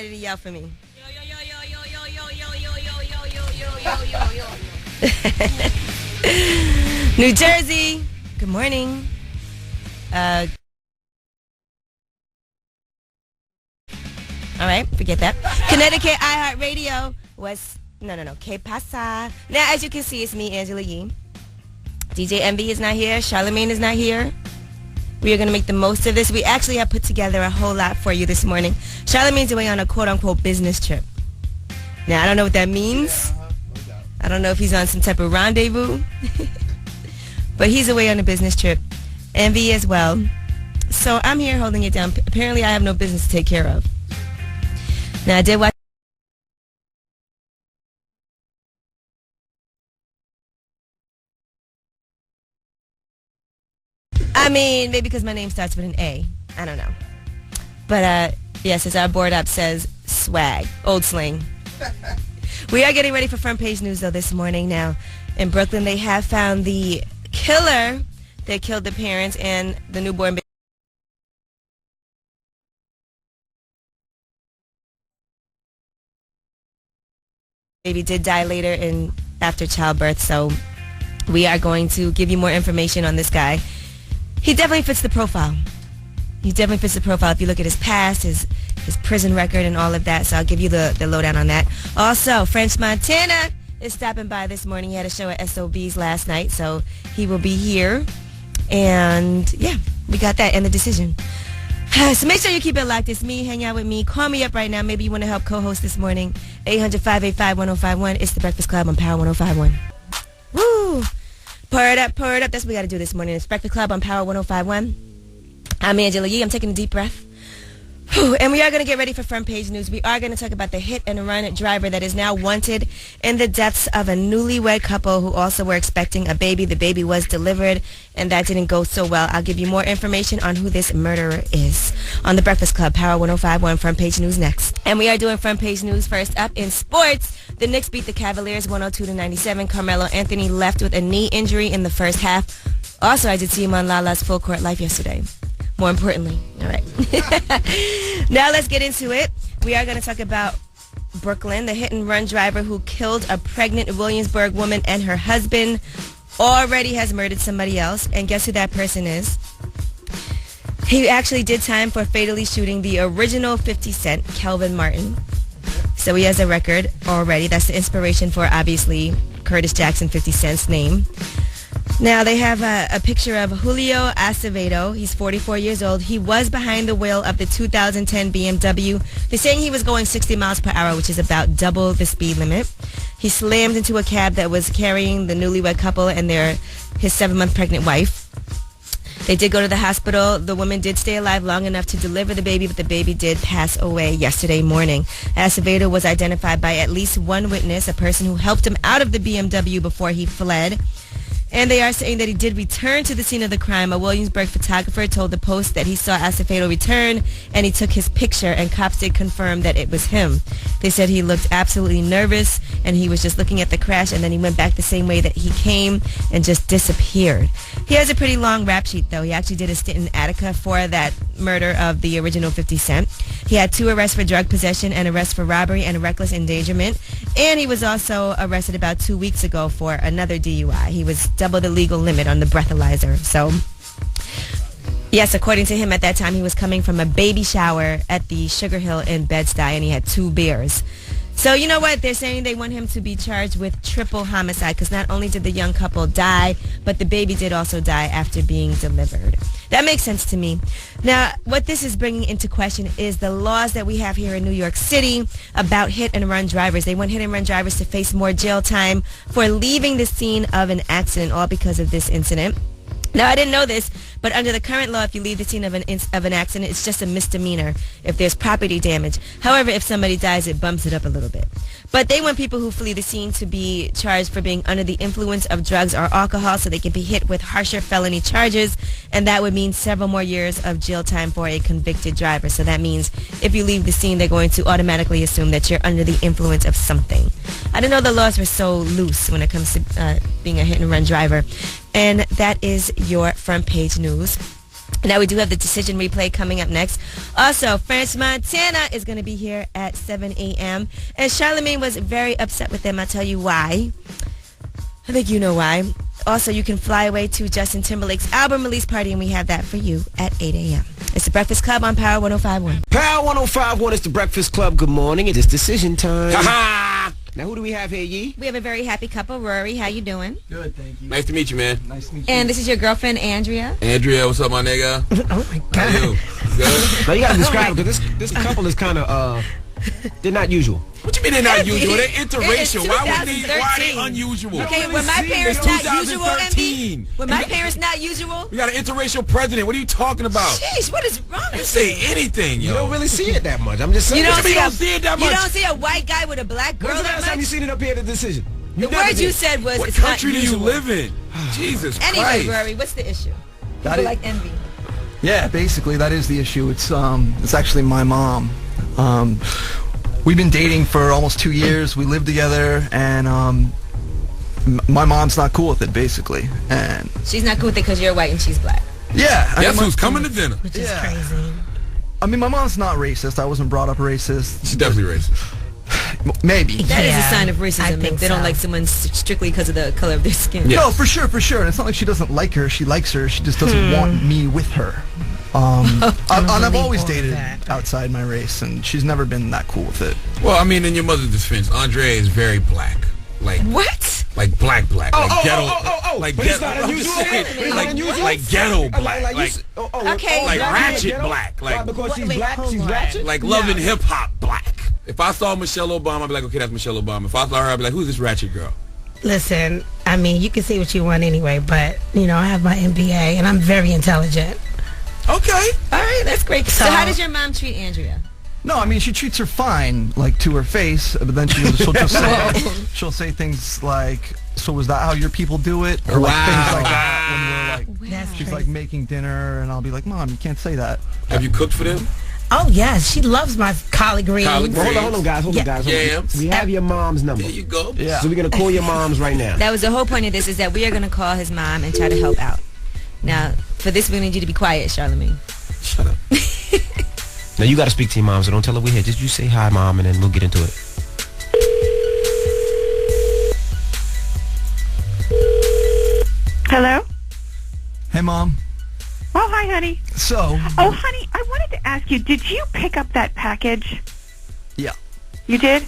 somebody to yell for me. New Jersey, good morning. All right, forget that. Connecticut, iHeartRadio was, no, Que Pasa. Now, as you can see, it's me, Angela Yee. DJ Envy is not here. Charlamagne is not here. We are going to make the most of this. We actually have put together a whole lot for you this morning. Charlamagne's away on a quote-unquote business trip. Now, I don't know what that means. I don't know if he's on some type of rendezvous. But he's away on a business trip. Envy as well. So I'm here holding it down. Apparently, I have no business to take care of. Now, I did watch. I mean, maybe because my name starts with an A. I don't know. But, yes, as our board up says, swag. Old slang. We are getting ready for front page news, though, this morning. Now, in Brooklyn, they have found the killer that killed the parents and the newborn baby did die later after childbirth. So we are going to give you more information on this guy. He definitely fits the profile. If you look at his past, his prison record and all of that. So I'll give you the lowdown on that. Also, French Montana is stopping by this morning. He had a show at SOB's last night, so he will be here. And, yeah, we got that and the decision. So make sure you keep it locked. It's me. Hang out with me. Call me up right now. Maybe you want to help co-host this morning. 800-585-1051. It's the Breakfast Club on Power 1051. Woo! Pour it up. That's what we got to do this morning. It's Breakfast Club on Power 1051. I'm Angela Yee. I'm taking a deep breath. And we are going to get ready for front page news. We are going to talk about the hit and run driver that is now wanted in the deaths of a newlywed couple who also were expecting a baby. The baby was delivered, and that didn't go so well. I'll give you more information on who this murderer is on the Breakfast Club, Power 1051, front page news next. And we are doing front page news first up in sports. The Knicks beat the Cavaliers 102-97. Carmelo Anthony left with a knee injury in the first half. Also, I did see him on Lala's Full Court Life yesterday. More importantly. All right. Now let's get into it. We are going to talk about Brooklyn. The hit and run driver who killed a pregnant Williamsburg woman and her husband already has murdered somebody else. And guess who that person is? He actually did time for fatally shooting the original 50 Cent, Kelvin Martin. So he has a record already. That's the inspiration for, obviously, Curtis Jackson, 50 Cent's name. Now, they have a picture of Julio Acevedo. He's 44 years old. He was behind the wheel of the 2010 BMW. They're saying he was going 60 miles per hour, which is about double the speed limit. He slammed into a cab that was carrying the newlywed couple and his 7-month pregnant wife. They did go to the hospital. The woman did stay alive long enough to deliver the baby, but the baby did pass away yesterday morning. Acevedo was identified by at least one witness, a person who helped him out of the BMW before he fled. And they are saying that he did return to the scene of the crime. A Williamsburg photographer told the Post that he saw Acevedo return and he took his picture, and cops did confirm that it was him. They said he looked absolutely nervous and he was just looking at the crash, and then he went back the same way that he came and just disappeared. He has a pretty long rap sheet, though. He actually did a stint in Attica for that murder of the original 50 Cent. He had 2 arrests for drug possession, an arrest for robbery and reckless endangerment. And he was also arrested about 2 weeks ago for another DUI. He was double the legal limit on the breathalyzer. So, yes, according to him, at that time, he was coming from a baby shower at the Sugar Hill in Bed-Stuy, and he had 2 beers. So, you know what? They're saying they want him to be charged with triple homicide because not only did the young couple die, but the baby did also die after being delivered. That makes sense to me. Now, what this is bringing into question is the laws that we have here in New York City about hit-and-run drivers. They want hit-and-run drivers to face more jail time for leaving the scene of an accident, all because of this incident. Now, I didn't know this, but under the current law, if you leave the scene of an accident, it's just a misdemeanor if there's property damage. However, if somebody dies, it bumps it up a little bit. But they want people who flee the scene to be charged for being under the influence of drugs or alcohol so they can be hit with harsher felony charges, and that would mean several more years of jail time for a convicted driver. So that means if you leave the scene, they're going to automatically assume that you're under the influence of something. I didn't know the laws were so loose when it comes to being a hit-and-run driver. And that is your front page news. Now we do have the decision replay coming up next. Also, French Montana is going to be here at 7 a.m. And Charlamagne was very upset with them. I'll tell you why. I think you know why. Also, you can fly away to Justin Timberlake's album release party, and we have that for you at 8 a.m. It's the Breakfast Club on Power 105.1. Power 105.1 is the Breakfast Club. Good morning. It is decision time. Ha-ha! Now, who do we have here, Yee? We have a very happy couple. Rory, how you doing? Good, thank you. Nice to meet you, man. Nice to meet you. And this is your girlfriend, Andrea. Andrea, what's up, my nigga? Oh my God. How you? Good? Now, you got to describe because this couple is kind of, they're not usual. What you mean they're not usual? They're interracial. Why are they 2013. unusual? Okay, were my parents not usual, Envy? 2013. Were my parents not usual? We got an interracial president. What are you talking about? Jeez, what is wrong You with say you? anything, yo. You don't really see it that much. I'm just saying. You don't What you see mean a- don't see it that You much? don't see a white guy with a black girl When's the that last time you much? seen it up here at the decision? The never words you did. said was, What it's not country do you usual. live in? Jesus Anyway, Christ. Rory, what's the issue? That People is- like Envy. Yeah, basically that is the issue. It's actually my mom. We've been dating for almost 2 years. We live together, and my mom's not cool with it, basically. And She's not cool with it because you're white and she's black. yeah, Guess my- who's coming to dinner? Which is Yeah. crazy. I mean, my mom's not racist. I wasn't brought up racist. She's definitely racist. Maybe. That is Yeah, a sign of I racism think if they don't so. like someone strictly because of the color of their skin. Yeah. No, for sure, for sure. And it's not like she doesn't like her. She likes her. She just doesn't want me with her. I've believe always all of dated that. outside my race, and she's never been that cool with it. Well, I mean, in your mother's defense, Andrea is very black. Like What? like black. Like ghetto. Like But it's ghetto. not I'm just unusual. saying, But it's like, not unusual. like ghetto black. Okay, like black ratchet ghetto? black. Why? Like Because she's wait, black, hold she's on. ratchet? like loving hip hop black. If I saw Michelle Obama, I'd be like, okay, that's Michelle Obama. If I saw her, I'd be like, who's this ratchet girl? Listen, I mean, you can say what you want anyway, but, you know, I have my MBA, and I'm very intelligent. Okay. All right, that's great. So So- how does your mom treat Andrea? No, I mean she treats her fine, like to her face, but then she'll she'll say things like, "So is that how your people do it?" Or like things like that when we're like, That's she's crazy. like making dinner, and I'll be like, "Mom, you can't say that." Have you cooked for them? Oh, yes, she loves my collard greens. Collard Well, hold on, guys. Hold on, guys. Yams. We have your mom's number. There you go. Yeah. So we're going to call your moms right now. That was the whole point of this, is that we are going to call his mom and try to help out. Now, for this, we need you to be quiet, Charlamagne. Shut up. Now, you got to speak to your mom, so don't tell her we're here. Just you say hi, Mom, and then we'll get into it. Hello? Hey, Mom. Oh, hi, honey. So, Oh, honey, I wanted to ask you, did you pick up that package? yeah, You did?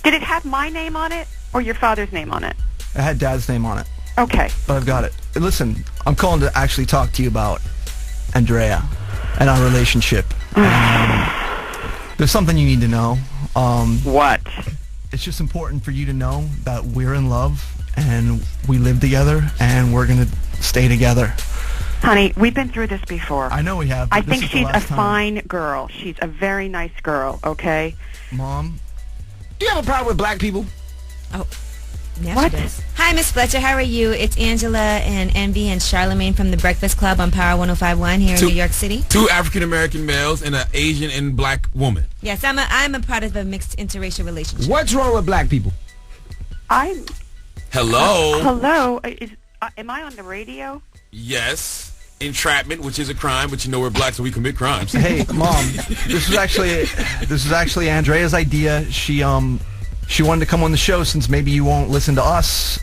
Did it have my name on it or your father's name on it? I had Dad's name on it, Okay. but I've got it. And listen, I'm calling to actually talk to you about Andrea and our relationship. There's something you need to know. What? It's just important for you to know that we're in love and we live together and we're going to stay together. Honey, we've been through this before. I know we have. But I this think is the she's a last time. fine girl. She's a very nice girl, okay? Mom, Do you have a problem with black people? Now What? she does. Hi, Miss Fletcher. How are you? It's Angela and Envy and Charlamagne from the Breakfast Club on Power 105.1 here in New York City. 2 African American males and an Asian and black woman. Yes, I'm a part of a mixed interracial relationship. What's wrong with black people? I'm... Hello. Hello? Am I on the radio? Yes. Entrapment, which is a crime, but you know we're black, so we commit crimes. hey, Mom, this is actually Andrea's idea. She wanted to come on the show since maybe you won't listen to us.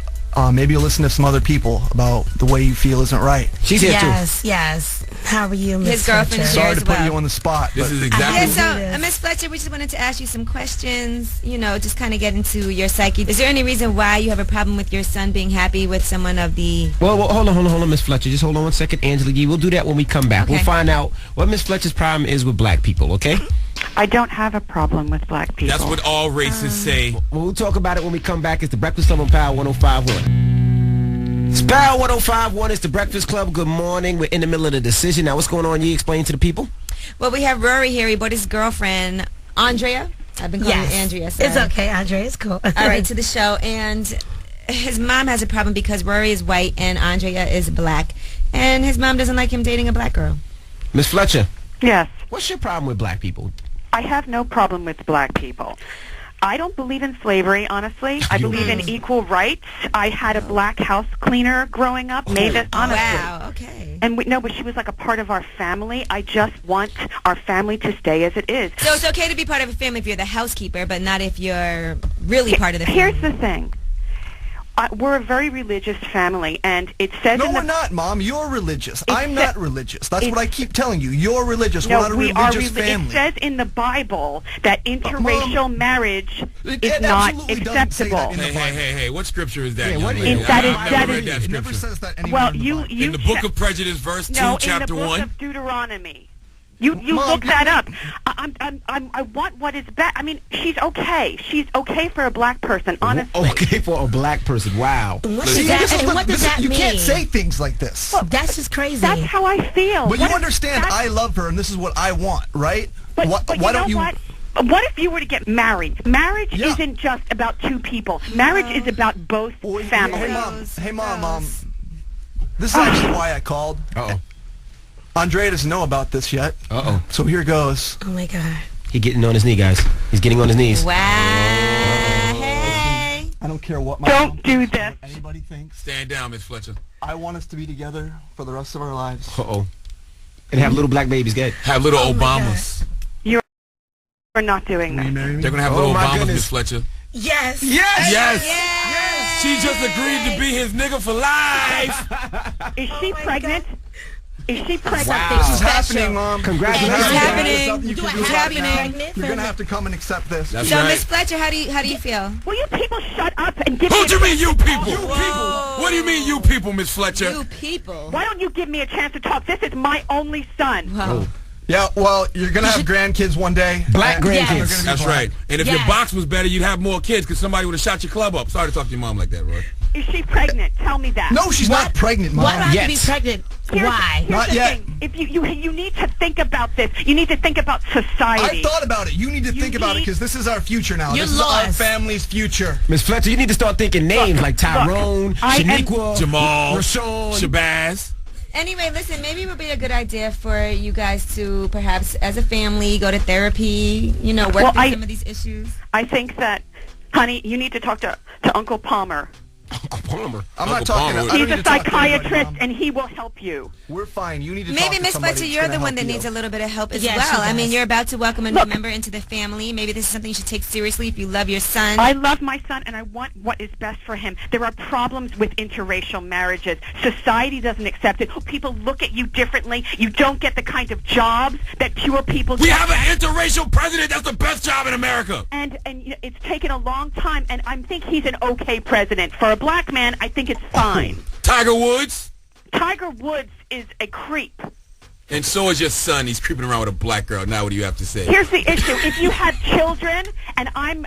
Maybe you'll listen to some other people about the way you feel isn't right. She's here, too. Yes. How are you, Miss His girlfriend is Fletcher? here Sorry as to put well. you on the spot. This but is Yeah, exactly. so, this. Miss Fletcher, we just wanted to ask you some questions, you know, just kind of get into your psyche. Is there any reason why you have a problem with your son being happy with someone of the... Well, hold on, Miss Fletcher. Just hold on 1 second, Angela Yee. We'll do that when we come back. Okay. We'll find out what Miss Fletcher's problem is with black people, okay? I don't have a problem with black people. That's what all racists say. We'll talk about it when we come back. It's the Breakfast Club on Power 105.1. It's Power 105.1. It's the Breakfast Club. Good morning. We're in the middle of the decision. Now, what's going on? You explain to the people. Well, we have Rory here. He brought his girlfriend, Andrea. I've been calling Yes. her Andrea. It's sorry. okay, Andre. It's cool. All right, to the show. And his mom has a problem because Rory is white and Andrea is black. And his mom doesn't like him dating a black girl. Miss Fletcher, Yes. what's your problem with black people? I have no problem with black people. I don't believe in slavery, honestly. I believe in equal rights. I had a black house cleaner growing up, Mavis, honestly. Wow, okay. And no, but she was like a part of our family. I just want our family to stay as it is. So it's okay to be part of a family if you're the housekeeper, but not if you're really part of the family. Here's the thing. We're a very religious family, and it says No, in the... we're not, Mom. You're religious. I'm not religious. That's what I keep telling you. You're religious. We're not a religious family. It says in the Bible that interracial marriage is not acceptable. Hey, what scripture is that? Yeah, what young lady? is- that I've is- never that read is- that It never scripture. says that anywhere Well, in the Bible. In the book of Prejudice, verse 2, No, chapter in the book 1. of Deuteronomy. You Mom, look that up. I want what is best. I mean, she's okay. She's okay for a black person, honestly. Okay, for a black person. Wow. What See, does that, this is and what does that you mean? can't say things like this. That's just crazy. That's how I feel. But you What if understand that's- I love her and this is what I want, right? But, why but you know don't you... what? What if you were to get married? Marriage Yeah. isn't just about two people. Marriage is about both families. Hey, Mom. This is actually why I called. Uh-oh. Andrea doesn't know about this yet. Uh-oh. So here goes. Oh my God. He getting on his knee, guys. He's getting on his knees. Wow. Hey. I don't care what my Don't do this. anybody thinks. Stand down, Miss Fletcher. I want us to be together for the rest of our lives. Uh-oh. And have little black babies. Good. Have little Oh my Obamas. We're not doing Will you this. marry me? They're going to have Oh, little my Obamas, goodness. Miss Fletcher. Yes. Yes. She just agreed to be his nigga for life. Is she my pregnant? Is she pregnant? Wow. This is happening, Mom. Congratulations. It's happening. There's nothing you Do can I do have about to be it now. pregnant? You're going to have to come and accept this. That's So, right. Miss Fletcher, how do you feel? Will you people shut up and give me Who a do you mean, chance you to talk? people? You people. What do you mean, you people, Miss Fletcher? You people. Why don't you give me a chance to talk? This is my only son. Wow. Yeah, well, you're going to have grandkids one day. Black And grandkids. they're gonna be That's black. right. And if Yes. your box was better, you'd have more kids because somebody would have shot your club up. Sorry to talk to your mom like that, Roy. Is she pregnant? Tell me that. No, she's not pregnant, Mom. Why do I have to Yes. be pregnant? Why? Here's Not the yet. thing. If you need to think about this. You need to think about society. I thought about it. You need to You think about it need- because this is our future now. You're This is our lost. family's future. Miss Fletcher, you need to start thinking names like Tyrone, I am- Shaniqua, Jamal, Rashawn. Shabazz. Anyway, listen, maybe it would be a good idea for you guys to perhaps, as a family, go to therapy, work Well, through I- some of these issues. I think that, honey, you need to talk to Uncle Palmer. Uncle Palmer. I'm Uncle not talking. Palmer. I He's don't need a to talk to anybody, psychiatrist, Mom. and he will help you. We're fine. You need to talk Maybe to Miss somebody Fletcher, that's you're gonna the one help that you. needs a little bit of help as Yes, well. she I mean, does. you're about to welcome a new Look. member into the family. Maybe this is something you should take seriously if you love your son. I love my son, and I want what is best for him. There are problems with interracial marriages. Society doesn't accept it. People look at you differently. You don't get the kind of jobs that pure people We get. have an interracial president. That's the best job in America. And it's taken a long time, and I think he's an okay president. For a black man, I think it's fine. Tiger Woods. Tiger Woods is a creep. And so is your son. He's creeping around with a black girl. Now what do you have to say? Here's the issue. If you have children and I'm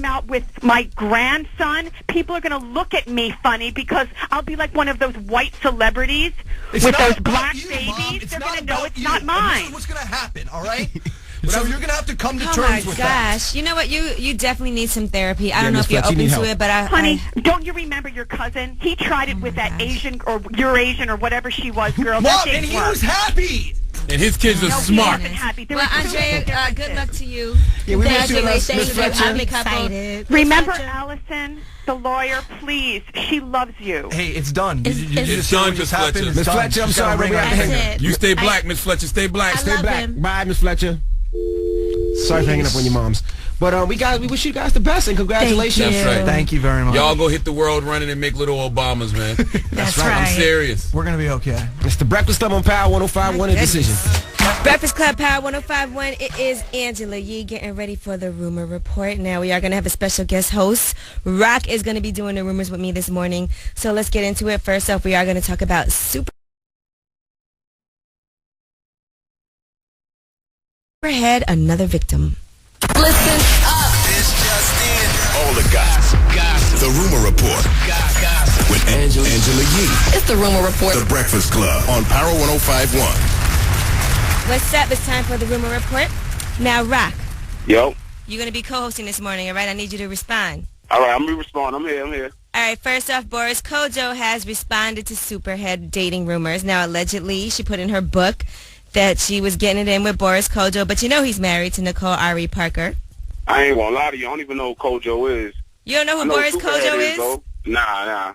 out with my grandson, people are going to look at me funny because I'll be like one of those white celebrities It's with not those about black you, babies. Mom. It's They're not going to know about it's you. not And this mine. is what's going to happen, all right? So you're going to have to come to Oh terms my with that. gosh. You know what? You definitely need some therapy. I don't know Miss if you're Fletcher, you open need to help. it, but Honey, don't you remember your cousin? He tried it with that Asian or Eurasian or whatever she was girl. That Mom, didn't and he work. was happy. And his kids are No, he smart. wasn't happy. There Well, were two Andrea, differences. good luck to you. Yeah, we wish you luck, Miss Congratulations. Fletcher. I'm Happy couple. excited. Remember Miss Fletcher? Allison, the lawyer? Please, she loves you. Hey, it's done. It's- it's just see what done, just Miss happened. Fletcher. It's Miss done. Fletcher, I'm She's got a sorry, but ring we on have to her hang finger. it. You stay black, Miss Fletcher. Stay black. I Stay love black. him. Bye, Miss Fletcher. Sorry for hanging up on your moms. But we wish you guys the best and congratulations. Thank That's right. Thank you very much. Y'all go hit the world running and make little Obamas, man. That's I'm right. serious. We're going to be okay. It's the Breakfast Club on Power 105.1 A Decision. Breakfast Club Power 105.1. It is Angela Yee getting ready for the Rumor Report. Now we are going to have a special guest host. Rock is going to be doing the rumors with me this morning. So let's get into it. First off, we are going to talk about Superhead, another victim. Listen up. This just in. All the gossip. The Rumor Report. With Angela Yee. It's the Rumor Report. The Breakfast Club on Power 105.1. What's up? It's time for the Rumor Report. Now, Rock, Yo. you're going to be co-hosting this morning, all right? I need you to respond. All right, I'm going to respond. I'm here. All right, first off, Boris Kojo has responded to Superhead dating rumors. Now, allegedly, she put in her book that she was getting it in with Boris Kojo, but you know he's married to Nicole Ari Parker. I ain't gonna lie to you. I don't even know who Kojo is. You don't know I who know Boris Superhead Kojo is? though. Nah.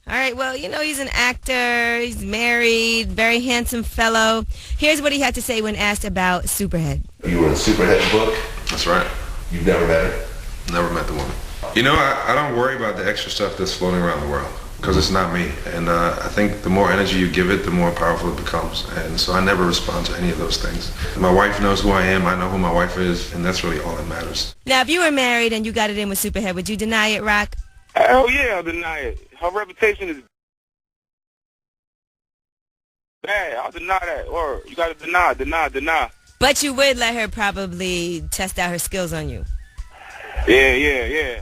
All right, well, you know, he's an actor, he's married, very handsome fellow. Here's what he had to say when asked about Superhead. You were in the Superhead book? That's right. You've never met her? Never met the woman. You know, I don't worry about the extra stuff that's floating around the world, because it's not me. And I think the more energy you give it, the more powerful it becomes. And so I never respond to any of those things. My wife knows who I am, I know who my wife is, and that's really all that matters. Now, if you were married and you got it in with Superhead, would you deny it, Rock? Hell yeah, I'll deny it. Her reputation is bad. I'll deny that. Or you gotta deny. But you would let her probably test out her skills on you. Yeah.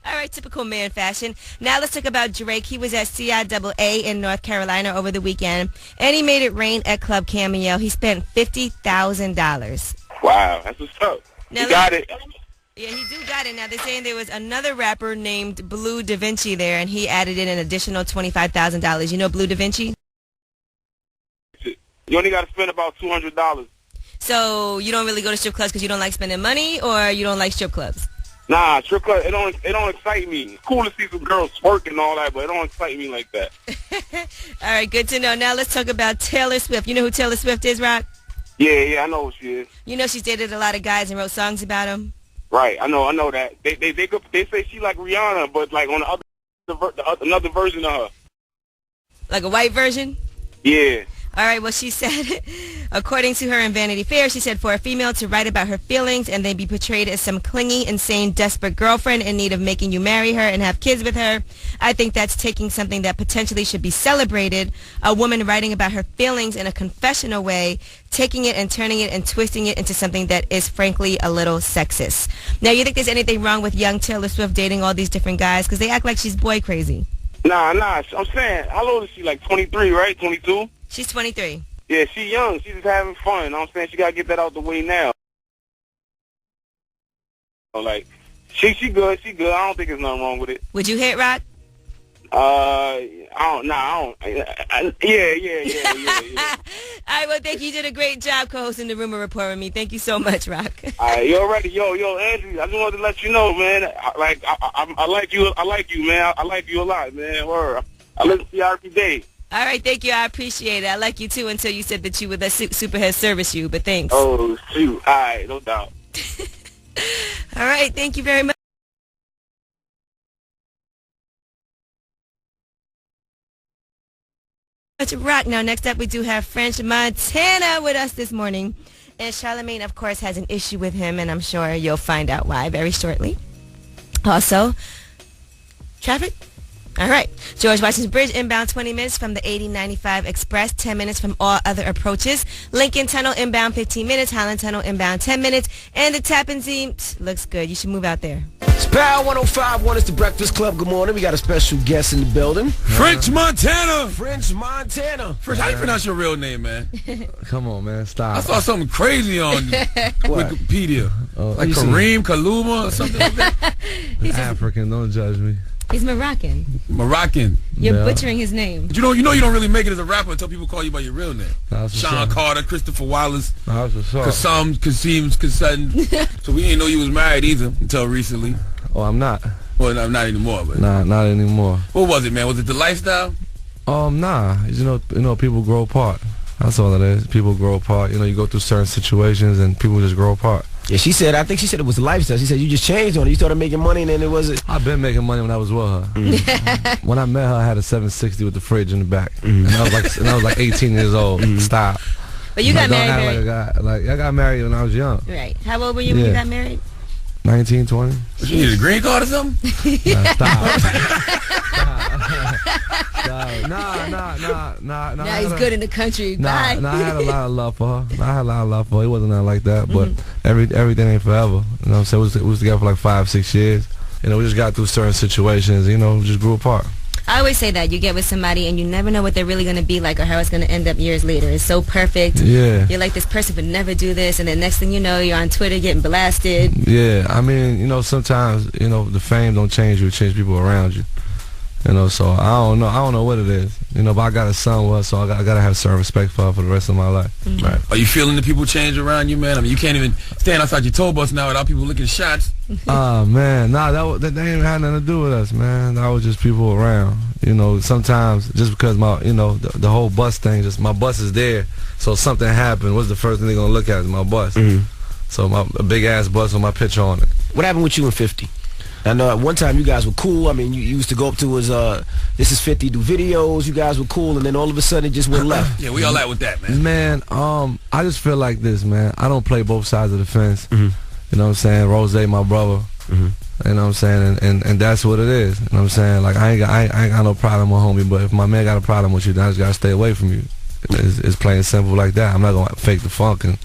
All right, typical man fashion. Now let's talk about Drake. He was at CIAA in North Carolina over the weekend, and he made it rain at Club Cameo. He spent $50,000. Wow, that's what's up. Now, You got it. Yeah, he do got it. Now, they're saying there was another rapper named Blue Da Vinci there, and he added in an additional $25,000. You know Blue Da Vinci? You only got to spend about $200. So you don't really go to strip clubs because you don't like spending money, or you don't like strip clubs? Nah, strip club, it don't excite me. It's cool to see some girls twerk and all that, but it don't excite me like that. All right, good to know. Now let's talk about Taylor Swift. You know who Taylor Swift is, Rock? Yeah, I know who she is. You know she's dated a lot of guys and wrote songs about them? Right, I know that. They say she like Rihanna, but like on another version of her. Like a white version? Yeah. All right, well, she said, according to her in Vanity Fair, she said for a female to write about her feelings and then be portrayed as some clingy, insane, desperate girlfriend in need of making you marry her and have kids with her, I think that's taking something that potentially should be celebrated, a woman writing about her feelings in a confessional way, taking it and turning it and twisting it into something that is frankly a little sexist. Now, you think there's anything wrong with young Taylor Swift dating all these different guys? Because they act like she's boy crazy. Nah. I'm saying, how old is she? Like 23, right? 22? She's 23. Yeah, she's young. She's just having fun. You know what I'm saying? She got to get that out the way now. Like, she good. I don't think there's nothing wrong with it. Would you hit Rock? I don't. Yeah. All right, well, thank you. You did a great job co-hosting the Rumor Report with me. Thank you so much, Rock. All right, you already. Yo, Andrew, I just wanted to let you know, man. I like you. I like you, man. I like you a lot, man. Word. I listen to you every day. All right, thank you. I appreciate it. I like you, too, until you said that you would let Superhead service you, but thanks. Oh, shoot. All right, no doubt. All right, thank you very much. Rock. Now, next up, we do have French Montana with us this morning. And Charlamagne, of course, has an issue with him, and I'm sure you'll find out why very shortly. Also, traffic? All right. George Washington Bridge inbound 20 minutes from the 8095 Express, 10 minutes from all other approaches. Lincoln Tunnel inbound 15 minutes. Highland Tunnel inbound 10 minutes. And the Tappan Zee looks good. You should move out there. Spal 105.1 is the Breakfast Club. Good morning. We got a special guest in the building. French Montana. French Montana. French, how you pronounce your real name, man? Come on, man. Stop. I saw something crazy on Wikipedia. Like Kareem Kaluma or something like that. He's African. Don't judge me. He's Moroccan. You're butchering his name. But you know you don't really make it as a rapper until people call you by your real name. Sean Carter, Christopher Wallace, Kasim, Kassan. So we didn't know you was married either until recently. Oh, I'm not. Well, no, not anymore. But not anymore. What was it, man? Was it the lifestyle? Nah. You know, people grow apart. That's all it is. People grow apart. You know, you go through certain situations and people just grow apart. Yeah, I think she said it was lifestyle. She said you just changed on it. You started making money and then it wasn't. I've been making money when I was with her. When I met her, I had a 760 with the fridge in the back. And I was like 18 years old. Stop. But you got married. I got married when I was young. Right. How old were you when you got married? 19, 20. You need a green card or something? Stop. Nah. Now he's good in the country. I had a lot of love for her. It wasn't nothing like that, but everything ain't forever. You know what I'm saying? We was together for like 5-6 years. You know, we just got through certain situations. You know, we just grew apart. I always say that. You get with somebody and you never know what they're really going to be like or how it's going to end up years later. It's so perfect. Yeah. You're like, this person would never do this, and then next thing you know, you're on Twitter getting blasted. Yeah. I mean, you know, sometimes, you know, the fame don't change you. It changes people around you. You know, so I don't know what it is. You know, but I got a son, so I gotta have certain respect for her for the rest of my life. Right. Are you feeling the people change around you, man? I mean, you can't even stand outside your tour bus now without people licking shots. Oh man, nah, that ain't had nothing to do with us, man. That was just people around. You know, sometimes just because the whole bus thing, just my bus is there, so something happened. What's the first thing they're gonna look at is my bus. So a big ass bus with my picture on it. What happened with you and 50? I know at one time you guys were cool. I mean, you used to go up to his, this is 50, do videos. You guys were cool, and then all of a sudden it just went left. Yeah, we all out with that, man. Man, I just feel like this, man. I don't play both sides of the fence. You know what I'm saying? Rose, my brother. You know what I'm saying? And that's what it is. You know what I'm saying? Like, I ain't got no problem with homie, but if my man got a problem with you, then I just got to stay away from you. It's plain and simple like that. I'm not going to fake the funk, and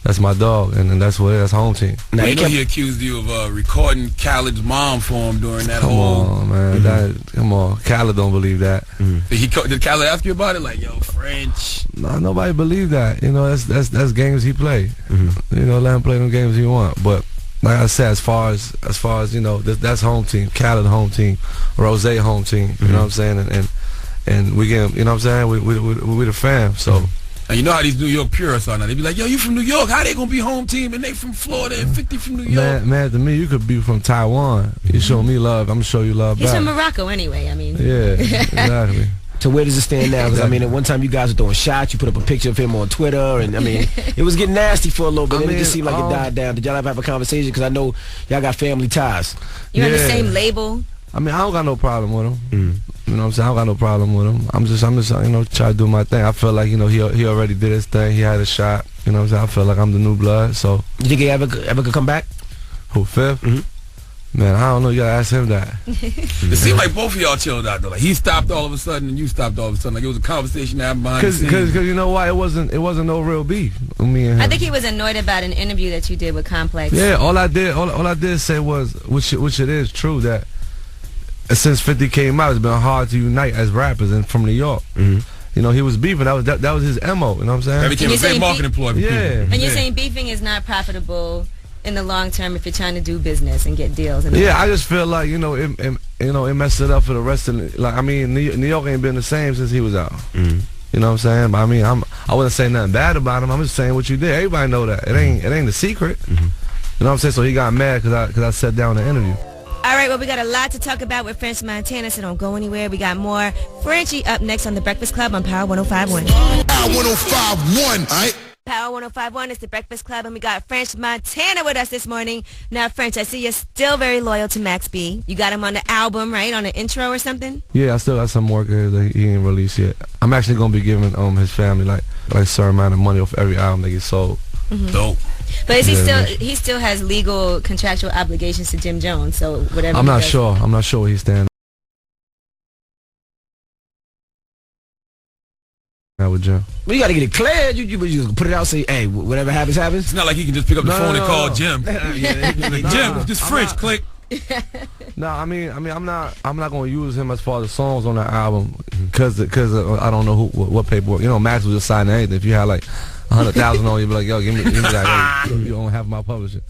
that's my dog, and that's what it is. That's home team. Now, you know he accused you of recording Khaled's mom for him during that Come on, man. Come on. Khaled don't believe that. Did Khaled ask you about it? Like, yo, French? No, nobody believe that. You know, that's games he play. You know, let him play them games he want. But like I said, as far as you know, that's home team. Khaled home team. Rose home team. You know what I'm saying? And we get, you know what I'm saying? We the fam. So. And you know how these New York purists are now. They be like, yo, you from New York? How they gonna be home team and they from Florida and 50 from New York? Man, to me, you could be from Taiwan. You show me love, I'm gonna show you love He's back. from Morocco anyway, I mean. Yeah, exactly. So where does it stand now? Because I mean, at one time you guys were throwing shots. You put up a picture of him on Twitter, and I mean, it was getting nasty for a little bit. And it just seemed like it died down. Did y'all ever have a conversation? Because I know y'all got family ties. You're on the same label. I mean, I don't got no problem with him. You know what I'm saying? I don't got no problem with him. I'm just you know, try to do my thing. I feel like, you know, he already did his thing. He had a shot. You know what I'm saying? I feel like I'm the new blood. So. You think he ever could come back? Who, Fifth? Man, I don't know. You gotta ask him that. It seemed like both of y'all chilled out though. Like he stopped all of a sudden and you stopped all of a sudden. Like it was a conversation happening behind the scenes. Because you know why? It wasn't no real beef with me and him. I think he was annoyed about an interview that you did with Complex. Yeah, all I did say was, which it is true, that since 50 came out, it's been hard to unite as rappers and from New York. You know, he was beefing. That was his MO. You know what I'm saying? That became a big marketing ploy. Yeah. And you're saying beefing is not profitable in the long term if you're trying to do business and get deals. Yeah, I just feel like, you know, it messed it up for the rest of the, like, I mean, New York ain't been the same since he was out. You know what I'm saying? But I mean, I wouldn't say nothing bad about him. I'm just saying what you did. Everybody know that. It ain't a secret. You know what I'm saying? So he got mad because I sat down in the interview. All right, well, we got a lot to talk about with French Montana, so don't go anywhere. We got more Frenchie up next on The Breakfast Club on Power 105.1. Power 105.1, all right? Power 105.1 is The Breakfast Club, and we got French Montana with us this morning. Now, French, I see you're still very loyal to Max B. You got him on the album, right? On the intro or something? Yeah, I still got some work here that he ain't released yet. I'm actually going to be giving his family like a certain amount of money off every album that gets sold. Dope. But is he still has legal contractual obligations to Jim Jones, so whatever. I'm not sure where he stands now with Jim. Well, you got to get it cleared. You put it out, say, hey, whatever happens, happens. It's not like he can just pick up the phone and call Jim. Jim, just French, click. No, I mean, I'm not gonna use him as far as the songs on that album because I don't know what paperwork. You know, Max was just signing anything. If you had like 100,000 on, you'd be like, yo, give me that. Hey, you don't have my publishing,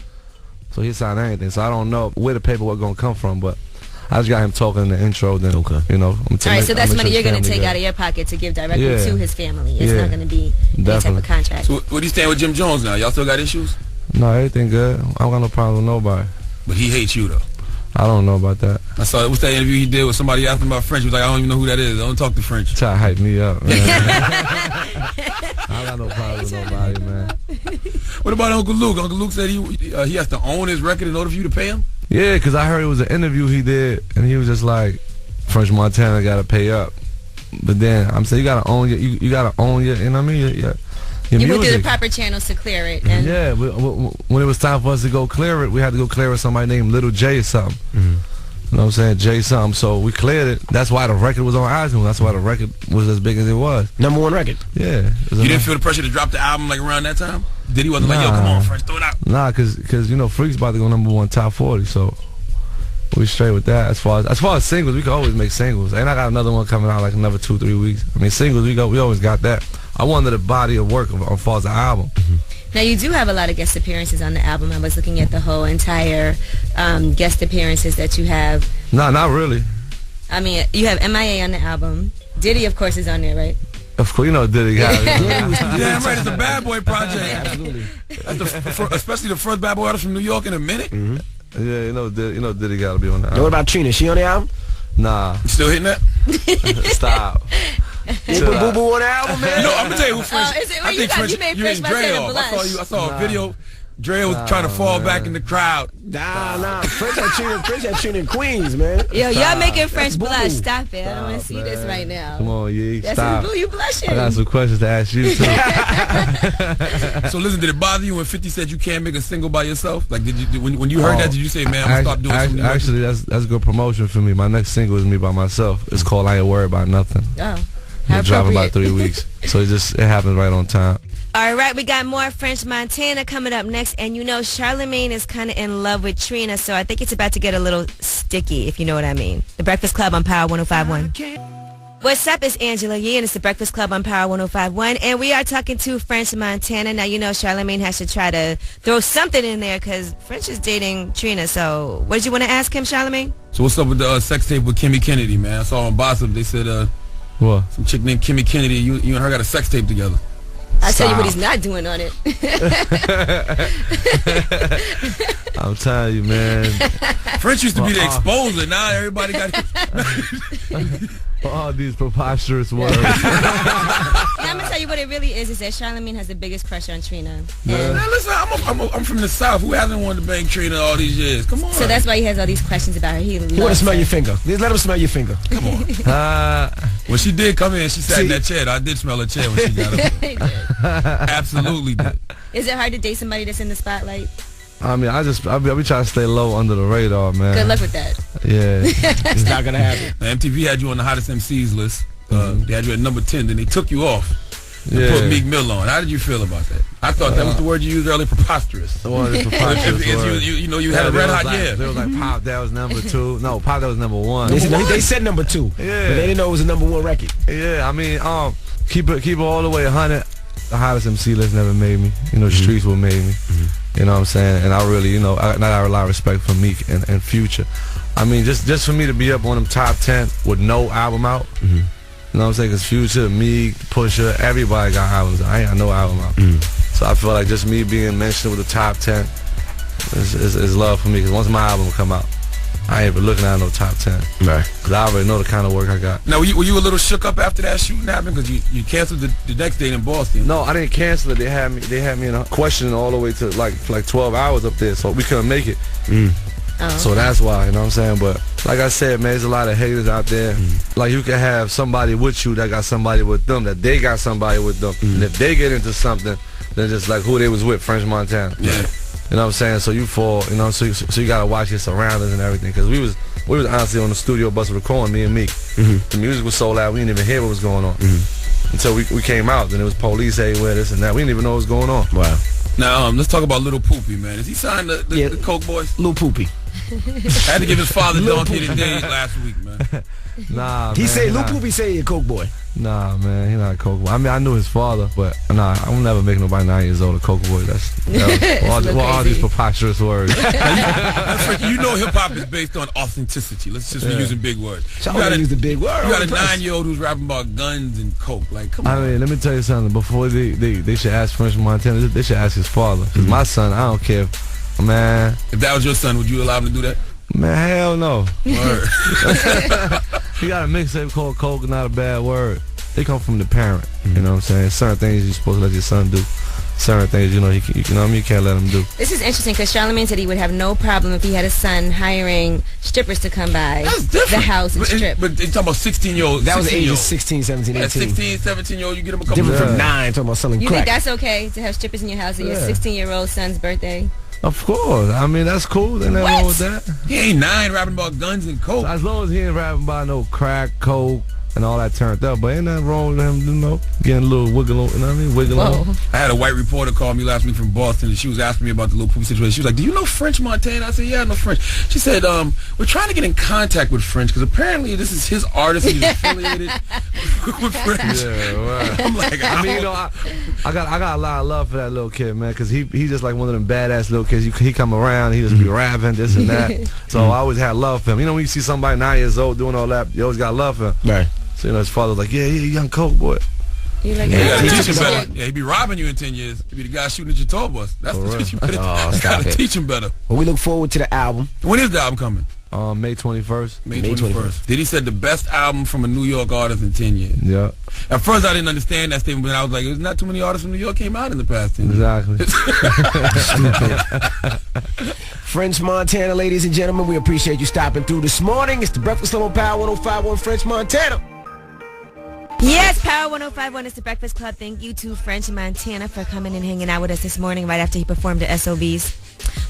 so he signed anything. So I don't know where the paperwork gonna come from, but I just got him talking in the intro. Then you know, all right. So that's money you're gonna take out of your pocket to give directly to his family. It's not gonna be any type of contract. So what do you stand with Jim Jones now? Y'all still got issues? No, everything good. I don't got no problem with nobody. But he hates you though. I don't know about that. I saw what's that interview he did with somebody asking about French. He was like, I don't even know who that is. I don't talk to French. Try to hype me up, man. I got no problem with nobody, man. What about Uncle Luke? Uncle Luke said he has to own his record in order for you to pay him? Yeah, because I heard it was an interview he did, and he was just like, French Montana got to pay up. But then I'm saying you got to own you got to own your, you know what I mean? You went through the proper channels to clear it. And yeah, when it was time for us to go clear it, we had to go clear it with somebody named Little J or something. You know what I'm saying? J something. So we cleared it. That's why the record was on iTunes. That's why the record was as big as it was. #1 record. Yeah. You didn't feel the pressure to drop the album like around that time? Did he wasn't like, yo, come on, French, throw it out? Nah, cause you know, Freak's about to go #1 top 40, so we straight with that. As far as singles, we can always make singles. And I got another one coming out like another 2-3 weeks. I mean, singles, we always got that. I wanted a body of work as far as the album. Now, you do have a lot of guest appearances on the album. I was looking at the whole entire guest appearances that you have. No, not really. I mean, you have MIA on the album. Diddy, of course, is on there, right? Of course, you know Diddy got it. Damn right, it's a Bad Boy project. Absolutely. Especially the first Bad Boy artist from New York in a minute. Yeah, you know Diddy got to be on the album. What about Trina? She on the album? Nah. You still hitting that? Stop. Boo Boo on the album, man? No, I'm gonna tell you who French. I think French. You made French by saying blush. I saw a video. Dre was trying to fall back in the crowd. Nah. French had Trina in Queens, man. Yo, y'all making French blush. Stop it. I don't want to see this right now. Come on, Yee. That's Stop. Boo, you blushing. I got some questions to ask you, too. So listen, did it bother you when 50 said you can't make a single by yourself? Like, when you heard that, did you say, man, I'm gonna stop doing something? Actually, that's good promotion for me. My next single is me by myself. It's called I Ain't Worried About Nothing. Oh, I'm dropping about 3 weeks. So it happens right on time. All right, we got more French Montana coming up next, and you know Charlamagne is kind of in love with Trina, so I think it's about to get a little sticky, if you know what I mean. The Breakfast Club on Power 105.1. What's up? It's Angela Yee, and it's the Breakfast Club on Power 105.1, and we are talking to French Montana. Now, you know Charlamagne has to try to throw something in there because French is dating Trina, so what did you want to ask him, Charlamagne? So what's up with the sex tape with Kimmy Kennedy, man? I saw on Bossip, they said what? Some chick named Kimmy Kennedy, you and her got a sex tape together. I'll tell you what he's not doing on it. I'm telling you, man. French used to be the exposer. Now everybody got all these preposterous words. Yeah, I'm gonna tell you what it really is that Charlamagne has the biggest crush on Trina. Man, listen, I'm from the South. Who hasn't wanted to bang Trina all these years? Come on. So that's why he has all these questions about her. He want to smell your finger. Let him smell your finger. Come on. When she did come in, she sat in that chair. I did smell her chair when she got up. Absolutely did. Is it hard to date somebody that's in the spotlight? I mean, I be trying to stay low under the radar, man. Good luck with that. Yeah. It's not going to happen. Now, MTV had you on the hottest MCs list. They had you at number 10, then they took you off and put Meek Mill on. How did you feel about that? I thought that was the word you used earlier, preposterous. The word is preposterous. You had a red hot year. They was like, Pop, that was number 2. No, Pop, that was number 1. They said number 2. Yeah. But they didn't know it was a number 1 record. Yeah, I mean, keep it all the way 100. The hottest MC list never made me. You know, Streets will made me. You know what I'm saying? And I really, I got a lot of respect for Meek and Future. I mean, just for me to be up on them top 10 with no album out, you know what I'm saying? Because Future, Meek, Pusha, everybody got albums. I ain't got no album out. So I feel like just me being mentioned with the top 10 is love for me. Because once my album come out, I ain't even looking at no top 10. Right. Because I already know the kind of work I got. Now, were you a little shook up after that shooting happened? Because you canceled the next day in Boston. No, I didn't cancel it. They had me in a questioning all the way to like 12 hours up there, so we couldn't make it. So that's why, you know what I'm saying? But like I said, man, there's a lot of haters out there. Like you can have somebody with you that got somebody with them, that they got somebody with them. And if they get into something, then just like who they was with, French Montana. Yeah. You know what I'm saying? So you fall, so you gotta watch your surroundings and everything. Cause we was honestly on the studio bus recording, me and Meek. The music was so loud we didn't even hear what was going on. Until we came out, then it was police everywhere, this and that. We didn't even know what was going on. Wow. Now let's talk about Little Poopy, man. Is he signed the Coke Boys? Little Poopy. I had to give his father donkey today last week, man. Nah, he man, said Little Poopy say he a Coke boy. Nah, man, he not a Coke boy. I mean, I knew his father, but nah, I will never make nobody 9 years old a Coke boy. That's all these preposterous words. You know hip-hop is based on authenticity. Let's just be using big words. You use the big word. You got a 9-year-old who's rapping about guns and Coke. Like, come on. I mean, let me tell you something. Before they should ask French Montana, they should ask his father. Because my son, I don't care. Man. If that was your son, would you allow him to do that? Man, hell no. Word. He got a mixtape called Coke, not a bad word. They come from the parent. You know what I'm saying? Certain things you're supposed to let your son do. Certain things, you can't let him do. This is interesting because Charlamagne said he would have no problem if he had a son hiring strippers to come by the house and strip. But you're talking about 16-year-olds. That was ages 16, 17, 18. At 16, 17-year-old, you get him a couple different from 9, talking about selling crack. You think that's okay to have strippers in your house at your 16-year-old son's birthday? Of course. I mean, that's cool. There's nothing wrong with that. He ain't 9 rapping about guns and Coke. So as long as he ain't rapping about no crack, Coke, and all that turned up. But ain't nothing wrong with him, getting a little wiggle, you know what I mean? Wiggle on. I had a white reporter call me last week from Boston, and she was asking me about the Little Poopy situation. She was like, do you know French Montana? I said, yeah, I know French. She said, we're trying to get in contact with French, because apparently this is his artist, and he's affiliated. with French. Yeah, right. I'm like, I mean, you know, I got a lot of love for that little kid, man, because he just like one of them badass little kids. He come around, he just be rapping this and that. So I always had love for him. You know, when you see somebody 9 years old doing all that, you always got love for him. Right. So you know, his father's like, yeah, young coke boy. You like yeah, teach him better. Yeah, he be robbing you in 10 years. He be the guy shooting at your tour bus. That's the teach you better. Gotta teach him better. Well, we look forward to the album. When is the album coming? May 21st. May 21st. Did he said the best album from a New York artist in 10 years? Yeah. At first, I didn't understand that statement, but I was like, there's not too many artists from New York came out in the past 10 years. Exactly. French Montana, ladies and gentlemen, we appreciate you stopping through this morning. It's the Breakfast Club on Power 105.1 French Montana. Yes, Power 105.1 is the Breakfast Club. Thank you to French Montana for coming and hanging out with us this morning right after he performed the SOBs.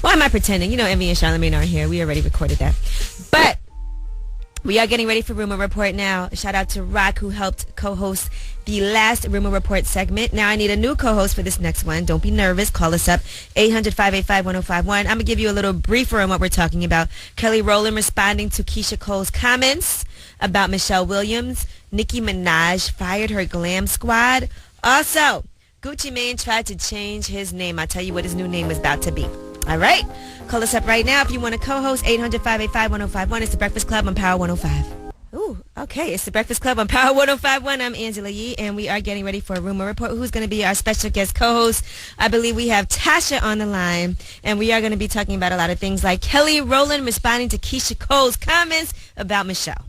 Why am I pretending? You know, Envy and Charlamagne aren't here. We already recorded that. But we are getting ready for Rumor Report now. Shout out to Rock, who helped co-host the last Rumor Report segment. Now I need a new co-host for this next one. Don't be nervous. Call us up, 800-585-1051. I'm going to give you a little briefer on what we're talking about. Kelly Rowland responding to Keisha Cole's comments about Michelle Williams. Nicki Minaj fired her glam squad. Also, Gucci Mane tried to change his name. I'll tell you what his new name is about to be. All right? Call us up right now if you want to co-host, 800-585-1051. It's The Breakfast Club on Power 105. Ooh, okay. It's The Breakfast Club on Power 105.1. I'm Angela Yee, and we are getting ready for a Rumor Report. Who's going to be our special guest co-host? I believe we have Tasha on the line, and we are going to be talking about a lot of things like Kelly Rowland responding to Keisha Cole's comments about Michelle.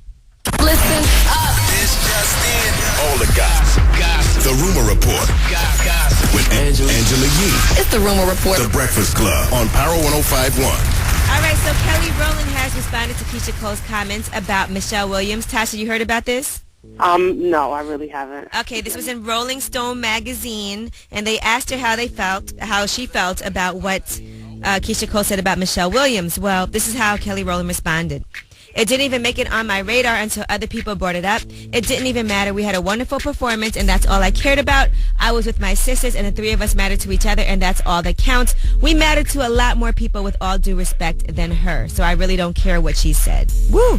Listen up. This just in. All the gossip. The Rumor Report. Gossip. With Angela Yee. It's the Rumor Report. The Breakfast Club on Power 105.1. All right, so Kelly Rowland has responded to Keisha Cole's comments about Michelle Williams. Tasha, you heard about this? No, I really haven't. Okay, this was in Rolling Stone magazine, and they asked her how she felt about what Keisha Cole said about Michelle Williams. Well, this is how Kelly Rowland responded. It didn't even make it on my radar until other people brought it up. It didn't even matter. We had a wonderful performance, and that's all I cared about. I was with my sisters, and the three of us mattered to each other, and that's all that counts. We mattered to a lot more people, with all due respect, than her. So I really don't care what she said. Woo!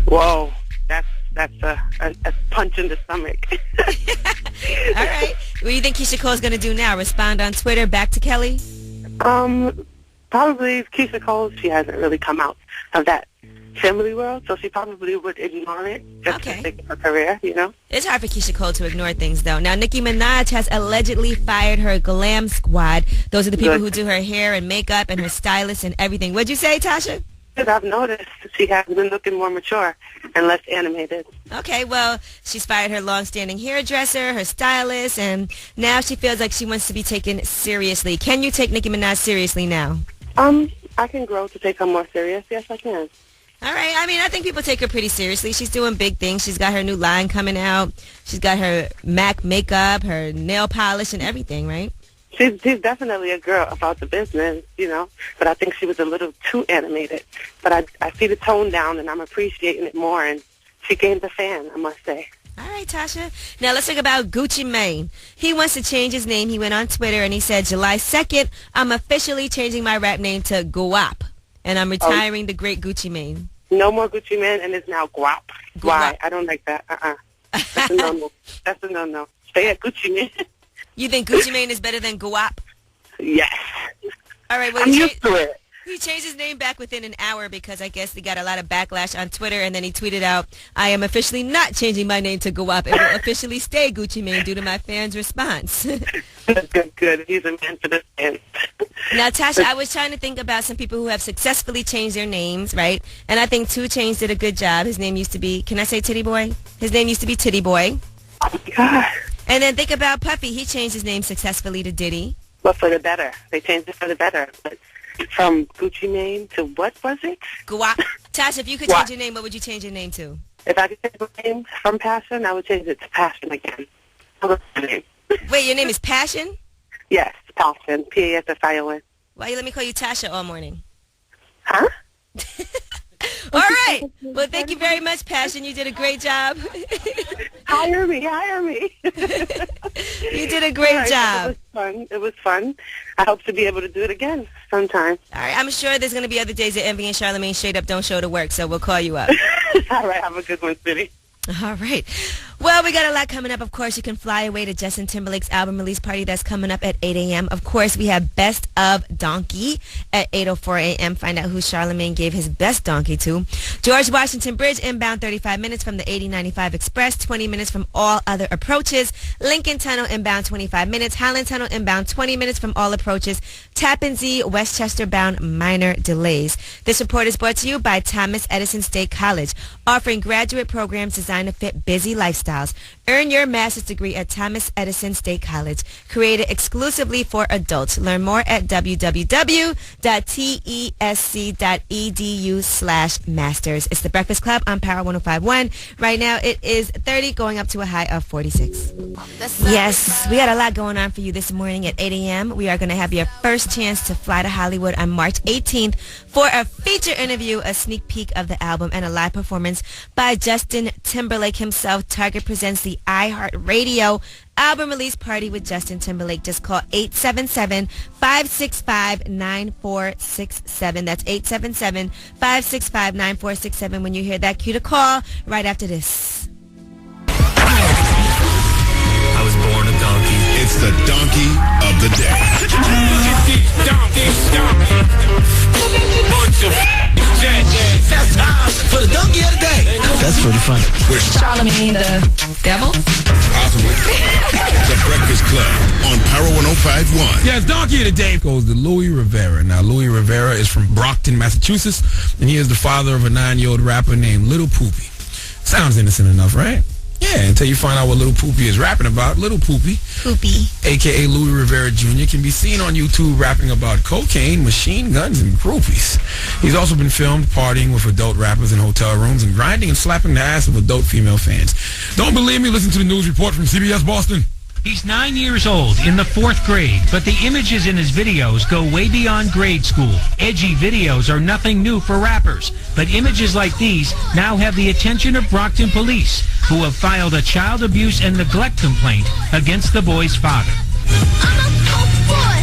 Whoa, that's a punch in the stomach. All right. What do you think Keisha Cole's going to do now? Respond on Twitter back to Kelly? Probably Keisha Cole. She hasn't really come out of that family world, so she probably would ignore it just to save her career, you know? It's hard for Keisha Cole to ignore things, though. Now, Nicki Minaj has allegedly fired her glam squad. Those are the people who do her hair and makeup and her stylist and everything. What'd you say, Tasha? I've noticed she has been looking more mature and less animated. Okay, well, she's fired her long-standing hairdresser, her stylist, and now she feels like she wants to be taken seriously. Can you take Nicki Minaj seriously now? I can grow to take her more serious. Yes, I can. All right. I mean, I think people take her pretty seriously. She's doing big things. She's got her new line coming out. She's got her MAC makeup, her nail polish, and everything, right? She's definitely a girl about the business, you know, but I think she was a little too animated. But I see the tone down, and I'm appreciating it more, and she gained a fan, I must say. All right, Tasha. Now let's talk about Gucci Mane. He wants to change his name. He went on Twitter, and he said, July 2nd, I'm officially changing my rap name to Guap. And I'm retiring the great Gucci Mane. No more Gucci Mane, and it's now Guap. Why? I don't like that. That's a no-no. That's a no-no. Stay at Gucci Mane. You think Gucci Mane is better than Guap? Yes. All right. Well, I'm used to it. He changed his name back within an hour because I guess he got a lot of backlash on Twitter, and then he tweeted out, I am officially not changing my name to Guap. It will officially stay Gucci Mane due to my fans' response. Good. He's a man for the fans. Now, Tasha, I was trying to think about some people who have successfully changed their names, right? And I think 2 Chainz did a good job. His name used to be, can I say Titty Boy? His name used to be Titty Boy. Oh, my God. And then think about Puffy. He changed his name successfully to Diddy. But for the better. They changed it for the better. But from Gucci Mane to what was it? Guap. Tasha, if you could change your name, what would you change your name to? If I could change my name from Passion, I would change it to Passion again. What's my name? Wait, your name is Passion? Yes, Passion. Passion. Why you let me call you Tasha all morning? Huh? All right. Well, thank you very much, Passion. You did a great job. Hire me. You did a great job. It was fun. I hope to be able to do it again sometime. All right. I'm sure there's going to be other days that Envy and Charlamagne straight up don't show to work, so we'll call you up. All right. Have a good one, City. All right. Well, we got a lot coming up. Of course, you can fly away to Justin Timberlake's album release party that's coming up at 8 a.m. Of course, we have Best of Donkey at 8:04 a.m. Find out who Charlemagne gave his best donkey to. George Washington Bridge inbound 35 minutes from the 8095 Express, 20 minutes from all other approaches. Lincoln Tunnel inbound 25 minutes. Highland Tunnel inbound 20 minutes from all approaches. Tappan Zee Westchester bound minor delays. This report is brought to you by Thomas Edison State College, offering graduate programs designed to fit busy lifestyles. Earn your master's degree at Thomas Edison State College, created exclusively for adults. Learn more at www.tesc.edu/masters. It's the Breakfast Club on Power 105.1. Right now it is 30, going up to a high of 46. Yes, we got a lot going on for you this morning at 8 a.m. We are going to have your first chance to fly to Hollywood on March 18th for a feature interview, a sneak peek of the album, and a live performance by Justin Timberlake himself. Target presents the iHeartRadio album release party with Justin Timberlake. Just call 877-565-9467. That's 877-565-9467. When you hear that, cue to call right after this. I was born a donkey. It's the donkey of the day. That's time for the donkey of the day. That's pretty funny. Charlemagne the devil? Possibly. The Breakfast Club on Power 105.1. Yes, donkey of the day goes to Louis Rivera. Now, Louis Rivera is from Brockton, Massachusetts, and he is the father of a 9-year-old rapper named Little Poopy. Sounds innocent enough, right? Yeah, until you find out what Little Poopy is rapping about. Little Poopy, a.k.a. Louis Rivera Jr., can be seen on YouTube rapping about cocaine, machine guns, and groupies. He's also been filmed partying with adult rappers in hotel rooms and grinding and slapping the ass of adult female fans. Don't believe me? Listen to the news report from CBS Boston. He's 9 years old, in the 4th grade, but the images in his videos go way beyond grade school. Edgy videos are nothing new for rappers, but images like these now have the attention of Brockton police, who have filed a child abuse and neglect complaint against the boy's father.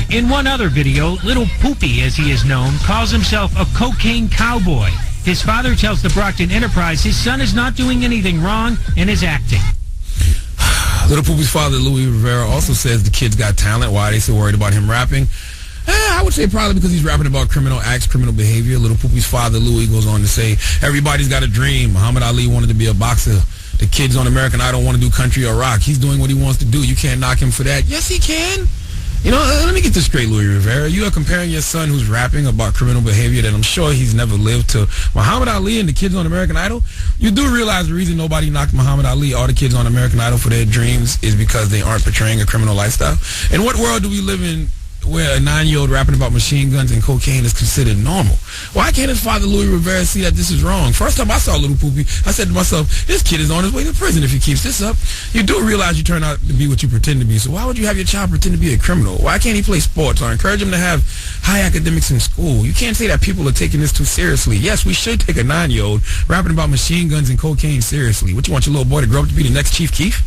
In one other video, Little Poopy, as he is known, calls himself a cocaine cowboy. His father tells the Brockton Enterprise his son is not doing anything wrong and is acting. Little Poopy's father, Louis Rivera, also says the kid's got talent. Why are they so worried about him rapping? I would say probably because he's rapping about criminal acts, criminal behavior. Little Poopy's father, Louis, goes on to say, everybody's got a dream. Muhammad Ali wanted to be a boxer. The kids on American Idol want to do country or rock. He's doing what he wants to do. You can't knock him for that. Yes, he can. You know, let me get this straight, Louis Rivera. You are comparing your son who's rapping about criminal behavior that I'm sure he's never lived to Muhammad Ali and the kids on American Idol. You do realize the reason nobody knocked Muhammad Ali or the kids on American Idol for their dreams is because they aren't portraying a criminal lifestyle. In what world do we live in where a 9-year-old rapping about machine guns and cocaine is considered normal? Why can't his father, Louis Rivera, see that this is wrong? First time I saw Little Poopy, I said to myself, this kid is on his way to prison if he keeps this up. You do realize you turn out to be what you pretend to be, so why would you have your child pretend to be a criminal? Why can't he play sports or encourage him to have high academics in school? You can't say that people are taking this too seriously. Yes, we should take a 9-year-old rapping about machine guns and cocaine seriously. What, you want your little boy to grow up to be the next Chief Keef?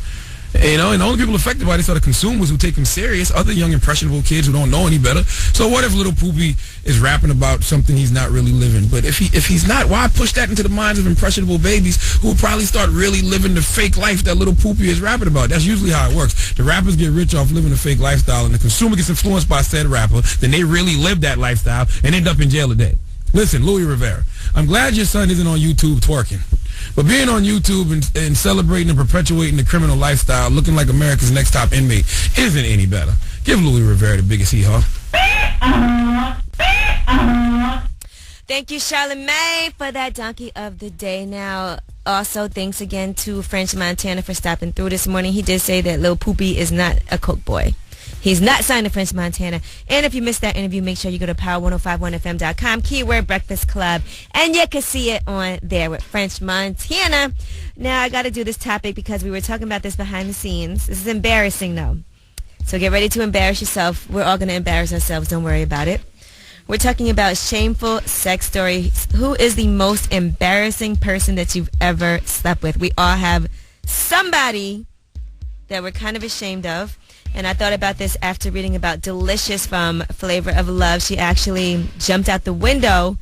You know, and the only people affected by this are the consumers who take him serious, other young impressionable kids who don't know any better. So what if Little Poopy is rapping about something he's not really living? But if he's not, why push that into the minds of impressionable babies who will probably start really living the fake life that Little Poopy is rapping about? That's usually how it works. The rappers get rich off living a fake lifestyle, and the consumer gets influenced by said rapper, then they really live that lifestyle and end up in jail today. Listen, Louis Rivera, I'm glad your son isn't on YouTube twerking. But being on YouTube and celebrating and perpetuating the criminal lifestyle, looking like America's next top inmate, isn't any better. Give Louis Rivera the biggest hee-haw. Thank you, Charlemagne, for that donkey of the day. Now, also, thanks again to French Montana for stopping through this morning. He did say that Lil Poopy is not a coke boy. He's not signed to French Montana. And if you missed that interview, make sure you go to power1051fm.com, keyword Breakfast Club, and you can see it on there with French Montana. Now, I got to do this topic because we were talking about this behind the scenes. This is embarrassing, though. So get ready to embarrass yourself. We're all going to embarrass ourselves. Don't worry about it. We're talking about shameful sex stories. Who is the most embarrassing person that you've ever slept with? We all have somebody that we're kind of ashamed of. And I thought about this after reading about Delicious from Flavor of Love. She actually jumped out the window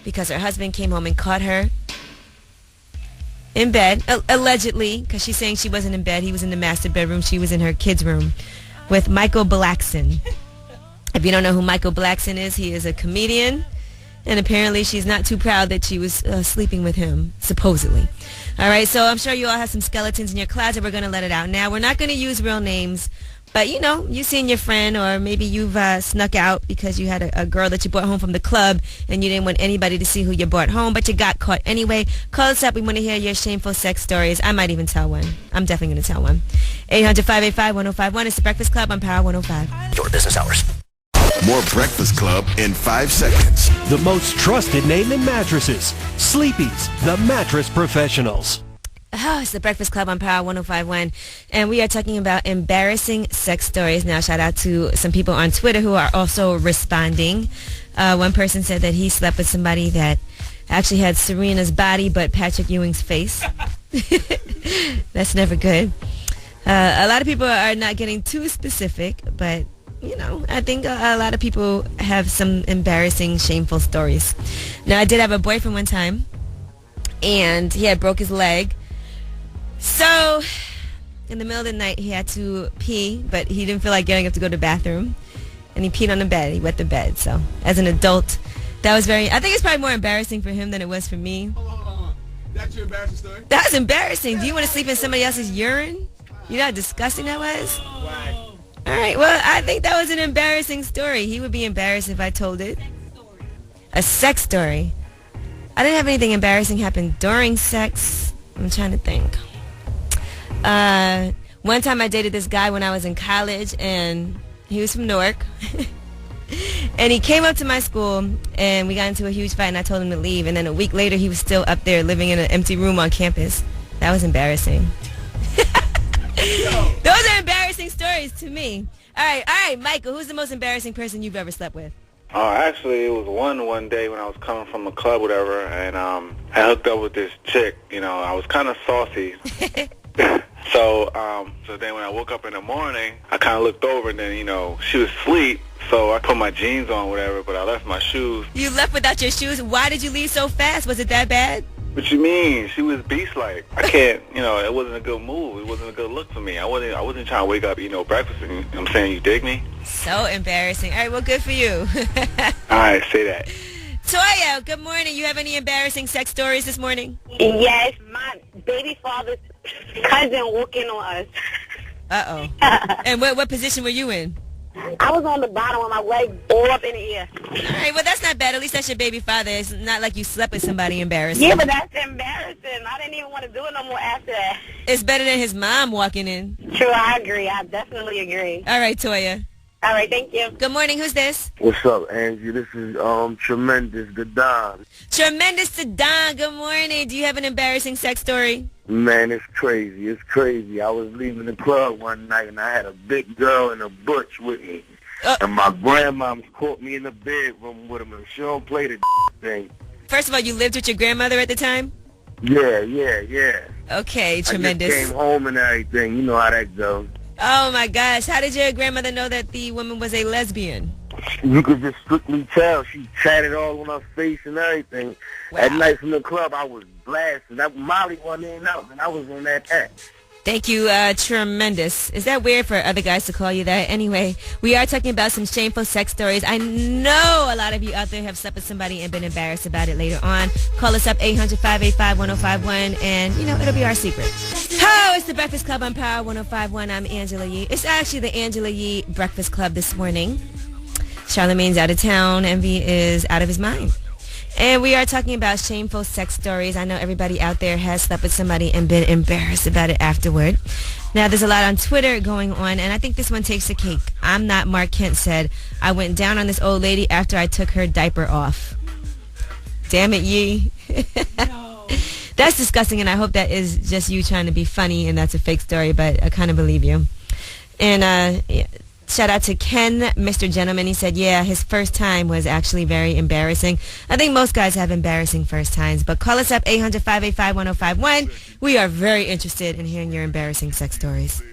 because her husband came home and caught her in bed, allegedly, because she's saying she wasn't in bed. He was in the master bedroom. She was in her kid's room with Michael Blackson. If you don't know who Michael Blackson is, he is a comedian. And apparently she's not too proud that she was sleeping with him, supposedly. All right, so I'm sure you all have some skeletons in your closet. We're going to let it out now. We're not going to use real names, but, you know, you seen your friend, or maybe you've snuck out because you had a girl that you brought home from the club and you didn't want anybody to see who you brought home, but you got caught anyway. Call us up. We want to hear your shameful sex stories. I might even tell one. I'm definitely going to tell one. 800-585-1051. It's The Breakfast Club on Power 105. Your business hours. More Breakfast Club in 5 seconds. The most trusted name in mattresses. Sleepy's, the mattress professionals. Oh, it's The Breakfast Club on Power 105.1, and we are talking about embarrassing sex stories. Now, shout out to some people on Twitter who are also responding. One person said that he slept with somebody that actually had Serena's body but Patrick Ewing's face. That's never good. A lot of people are not getting too specific, but you know, I think a lot of people have some embarrassing, shameful stories. Now, I did have a boyfriend one time, and he had broke his leg. So, in the middle of the night, he had to pee, but he didn't feel like getting up to go to the bathroom. And he peed on the bed. He wet the bed. So, as an adult, that was I think it's probably more embarrassing for him than it was for me. Hold on. That's your embarrassing story? That was embarrassing. Do you want to sleep in somebody else's urine? You know how disgusting that was? Why? All right, well, I think that was an embarrassing story. He would be embarrassed if I told it. A sex story. I didn't have anything embarrassing happen during sex. I'm trying to think. One time I dated this guy when I was in college, and he was from Newark. And he came up to my school, and we got into a huge fight, and I told him to leave. And then a week later, he was still up there living in an empty room on campus. That was embarrassing. Those are embarrassing stories to me. All right, Michael, who's the most embarrassing person you've ever slept with? Actually, it was one day when I was coming from a club, whatever, and I hooked up with this chick. You know, I was kind of saucy. So then when I woke up in the morning, I kind of looked over, and then, you know, she was asleep. So I put my jeans on, whatever, but I left my shoes. You left without your shoes? Why did you leave so fast? Was it that bad? What you mean? She was beast-like. I can't, you know, it wasn't a good move. It wasn't a good look for me. I wasn't trying to wake up, eat no breakfast. And, you know what I'm saying? You dig me? So embarrassing. All right, well, good for you. All right, say that. Toya, good morning. You have any embarrassing sex stories this morning? Yes, my baby father's cousin walking on us. Uh-oh. And what position were you in? I was on the bottom with my legs all up in the air. All right, well, that's not bad. At least that's your baby father. It's not like you slept with somebody embarrassing. Yeah, but that's embarrassing. I didn't even want to do it no more after that. It's better than his mom walking in. True, I agree. I definitely agree. All right, Toya. All right, thank you. Good morning. Who's this? What's up, Angie? This is Tremendous the Don. Tremendous the Don. Good morning. Do you have an embarrassing sex story? Man, it's crazy. It's crazy. I was leaving the club one night, and I had a big girl and a butch with me. And my grandmom caught me in the bedroom with him, and she don't play the thing. First of all, you lived with your grandmother at the time? Yeah. Okay, Tremendous. I just came home and everything. You know how that goes. Oh, my gosh. How did your grandmother know that the woman was a lesbian? You could just strictly tell. She tatted all on her face and everything. Wow. At night from the club, I was blasted. Molly wasn't in out, and I was on that act. Thank you, Tremendous. Is that weird for other guys to call you that? Anyway, we are talking about some shameful sex stories. I know a lot of you out there have slept with somebody and been embarrassed about it later on. Call us up, 800-585-1051, and, you know, it'll be our secret. Oh, it's the Breakfast Club on Power 105.1. I'm Angela Yee. It's actually the Angela Yee Breakfast Club this morning. Charlamagne's out of town. Envy is out of his mind. And we are talking about shameful sex stories. I know everybody out there has slept with somebody and been embarrassed about it afterward. Now, there's a lot on Twitter going on, and I think this one takes the cake. I'm Not Mark Kent said, I went down on this old lady after I took her diaper off. Damn it, Yee. No. That's disgusting, and I hope that is just you trying to be funny, and that's a fake story, but I kind of believe you. And shout out to Ken, Mr. Gentleman. He said, yeah, his first time was actually very embarrassing. I think most guys have embarrassing first times. But call us up, 800-585-1051. We are very interested in hearing your embarrassing sex stories.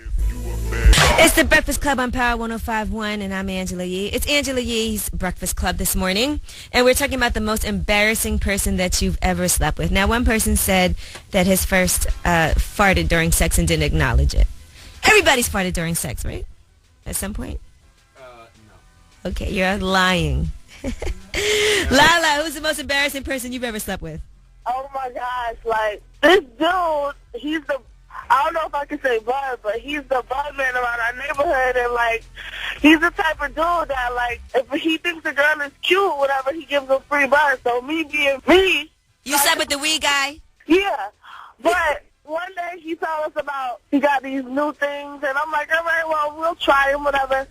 It's the Breakfast Club on Power 105.1, and I'm Angela Yee. It's Angela Yee's Breakfast Club this morning, and we're talking about the most embarrassing person that you've ever slept with. Now, one person said that his first farted during sex and didn't acknowledge it. Everybody's farted during sex, right? At some point? No. Okay, you're lying. Lala, who's the most embarrassing person you've ever slept with? Oh my gosh, like, this dude, he's the, I don't know if I can say bud, but he's the bud man around our neighborhood, and like, he's the type of dude that, like, if he thinks the girl is cute, whatever, he gives a free bud. So me being me. You slept with the wee guy? Yeah, but one day he told us about, he got these new things, and I'm like, all right, well, we'll try them, whatever.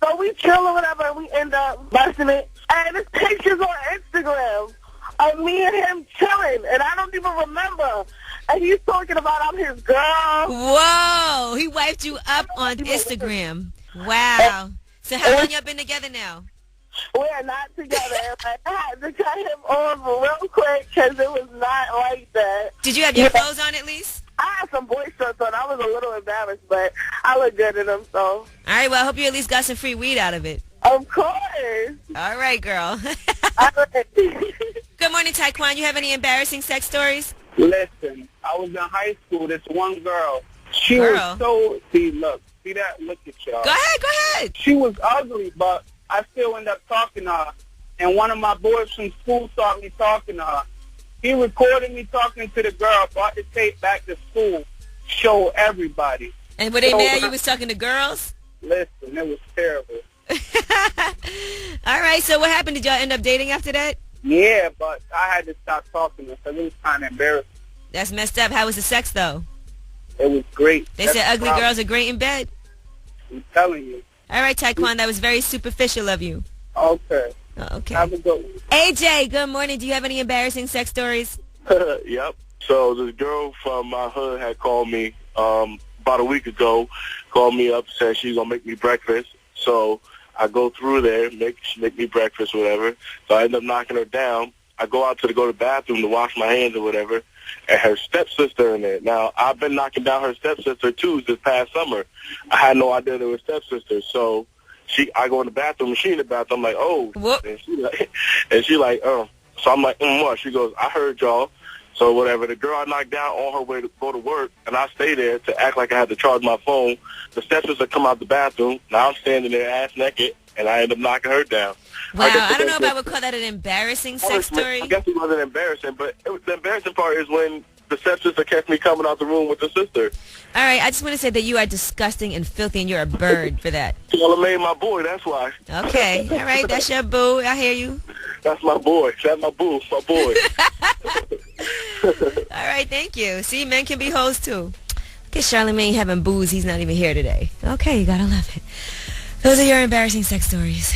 So we chill or whatever, and we end up busting it. And his pictures on Instagram of me and him chilling, and I don't even remember. And he's talking about I'm his girl. Whoa, he wiped you up on Instagram. Wow. So how long y'all been together now? We're not together. Like, I had to cut him off real quick because it was not like that. Did you have your clothes on at least? I had some boy shorts on. I was a little embarrassed, but I look good in them, so. All right, well, I hope you at least got some free weed out of it. Of course. All right, girl. Good morning, Taekwon. You have any embarrassing sex stories? Listen, I was in high school. This one girl, she was so, see that, look at y'all. Go ahead. She was ugly, but I still ended up talking to her. And one of my boys from school saw me talking to her. He recorded me talking to the girl, brought the tape back to school, showed everybody. And were they mad you was talking to girls? Listen, it was terrible. All right, so what happened? Did y'all end up dating after that? Yeah, but I had to stop talking to her because it was kind of embarrassing. That's messed up. How was the sex, though? It was great. They said ugly girls are great in bed. I'm telling you. All right, Taekwon, that was very superficial of you. Okay. Okay. Have a good one. AJ, good morning. Do you have any embarrassing sex stories? Yep. So this girl from my hood had called me about a week ago, called me up, said she's going to make me breakfast. So I go through there, she make me breakfast, whatever. So I end up knocking her down. I go out to go to the bathroom to wash my hands or whatever, and her stepsister in there. Now, I've been knocking down her stepsister, too, this past summer. I had no idea they were stepsisters. So I go in the bathroom, and she in the bathroom. I'm like, oh. Whoop. And she like, oh. So I'm like, what? She goes, I heard y'all. So whatever. The girl I knocked down on her way to go to work, and I stay there to act like I had to charge my phone. The stepsister come out the bathroom. Now I'm standing there ass naked, and I end up knocking her down. Wow, I don't know if I would call that an embarrassing sex story. I guess it wasn't embarrassing, but the embarrassing part is when the stepsister kept me coming out the room with the sister. All right, I just want to say that you are disgusting and filthy, and you're a bird for that. Well, I made my boy, that's why. Okay, all right, that's your boo. I hear you. That's my boy. That's my boo, my boy. All right, thank you. See, men can be hoes, too. Look at Charlamagne having booze. He's not even here today. Okay, you got to love it. Those are your embarrassing sex stories.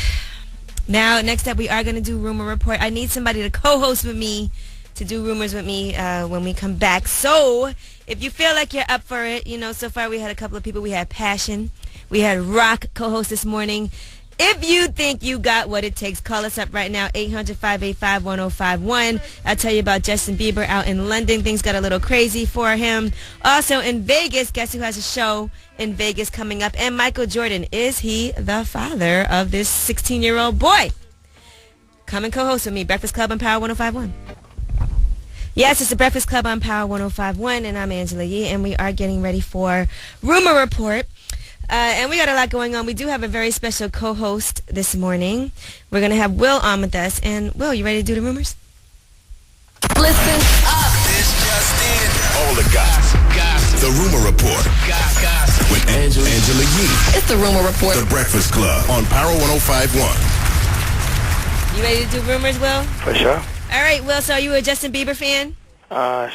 Now, next up, we are going to do Rumor Report. I need somebody to co-host with me, to do rumors with me when we come back. So, if you feel like you're up for it, you know, so far we had a couple of people. We had Passion. We had Rock co-host this morning. If you think you got what it takes, call us up right now, 800-585-1051. I'll tell you about Justin Bieber out in London. Things got a little crazy for him. Also in Vegas, guess who has a show in Vegas coming up? And Michael Jordan. Is he the father of this 16-year-old boy? Come and co-host with me, Breakfast Club on Power 105.1. Yes, it's the Breakfast Club on Power 105.1, and I'm Angela Yee, and we are getting ready for Rumor Report. And we got a lot going on. We do have a very special co-host this morning. We're going to have Will on with us. And, Will, you ready to do the rumors? Listen up. This just in. All the gossip. The Rumor Report. With Angela Yee. It's the Rumor Report. The Breakfast Club on Power 105.1. You ready to do rumors, Will? For sure. All right, Will, so are you a Justin Bieber fan?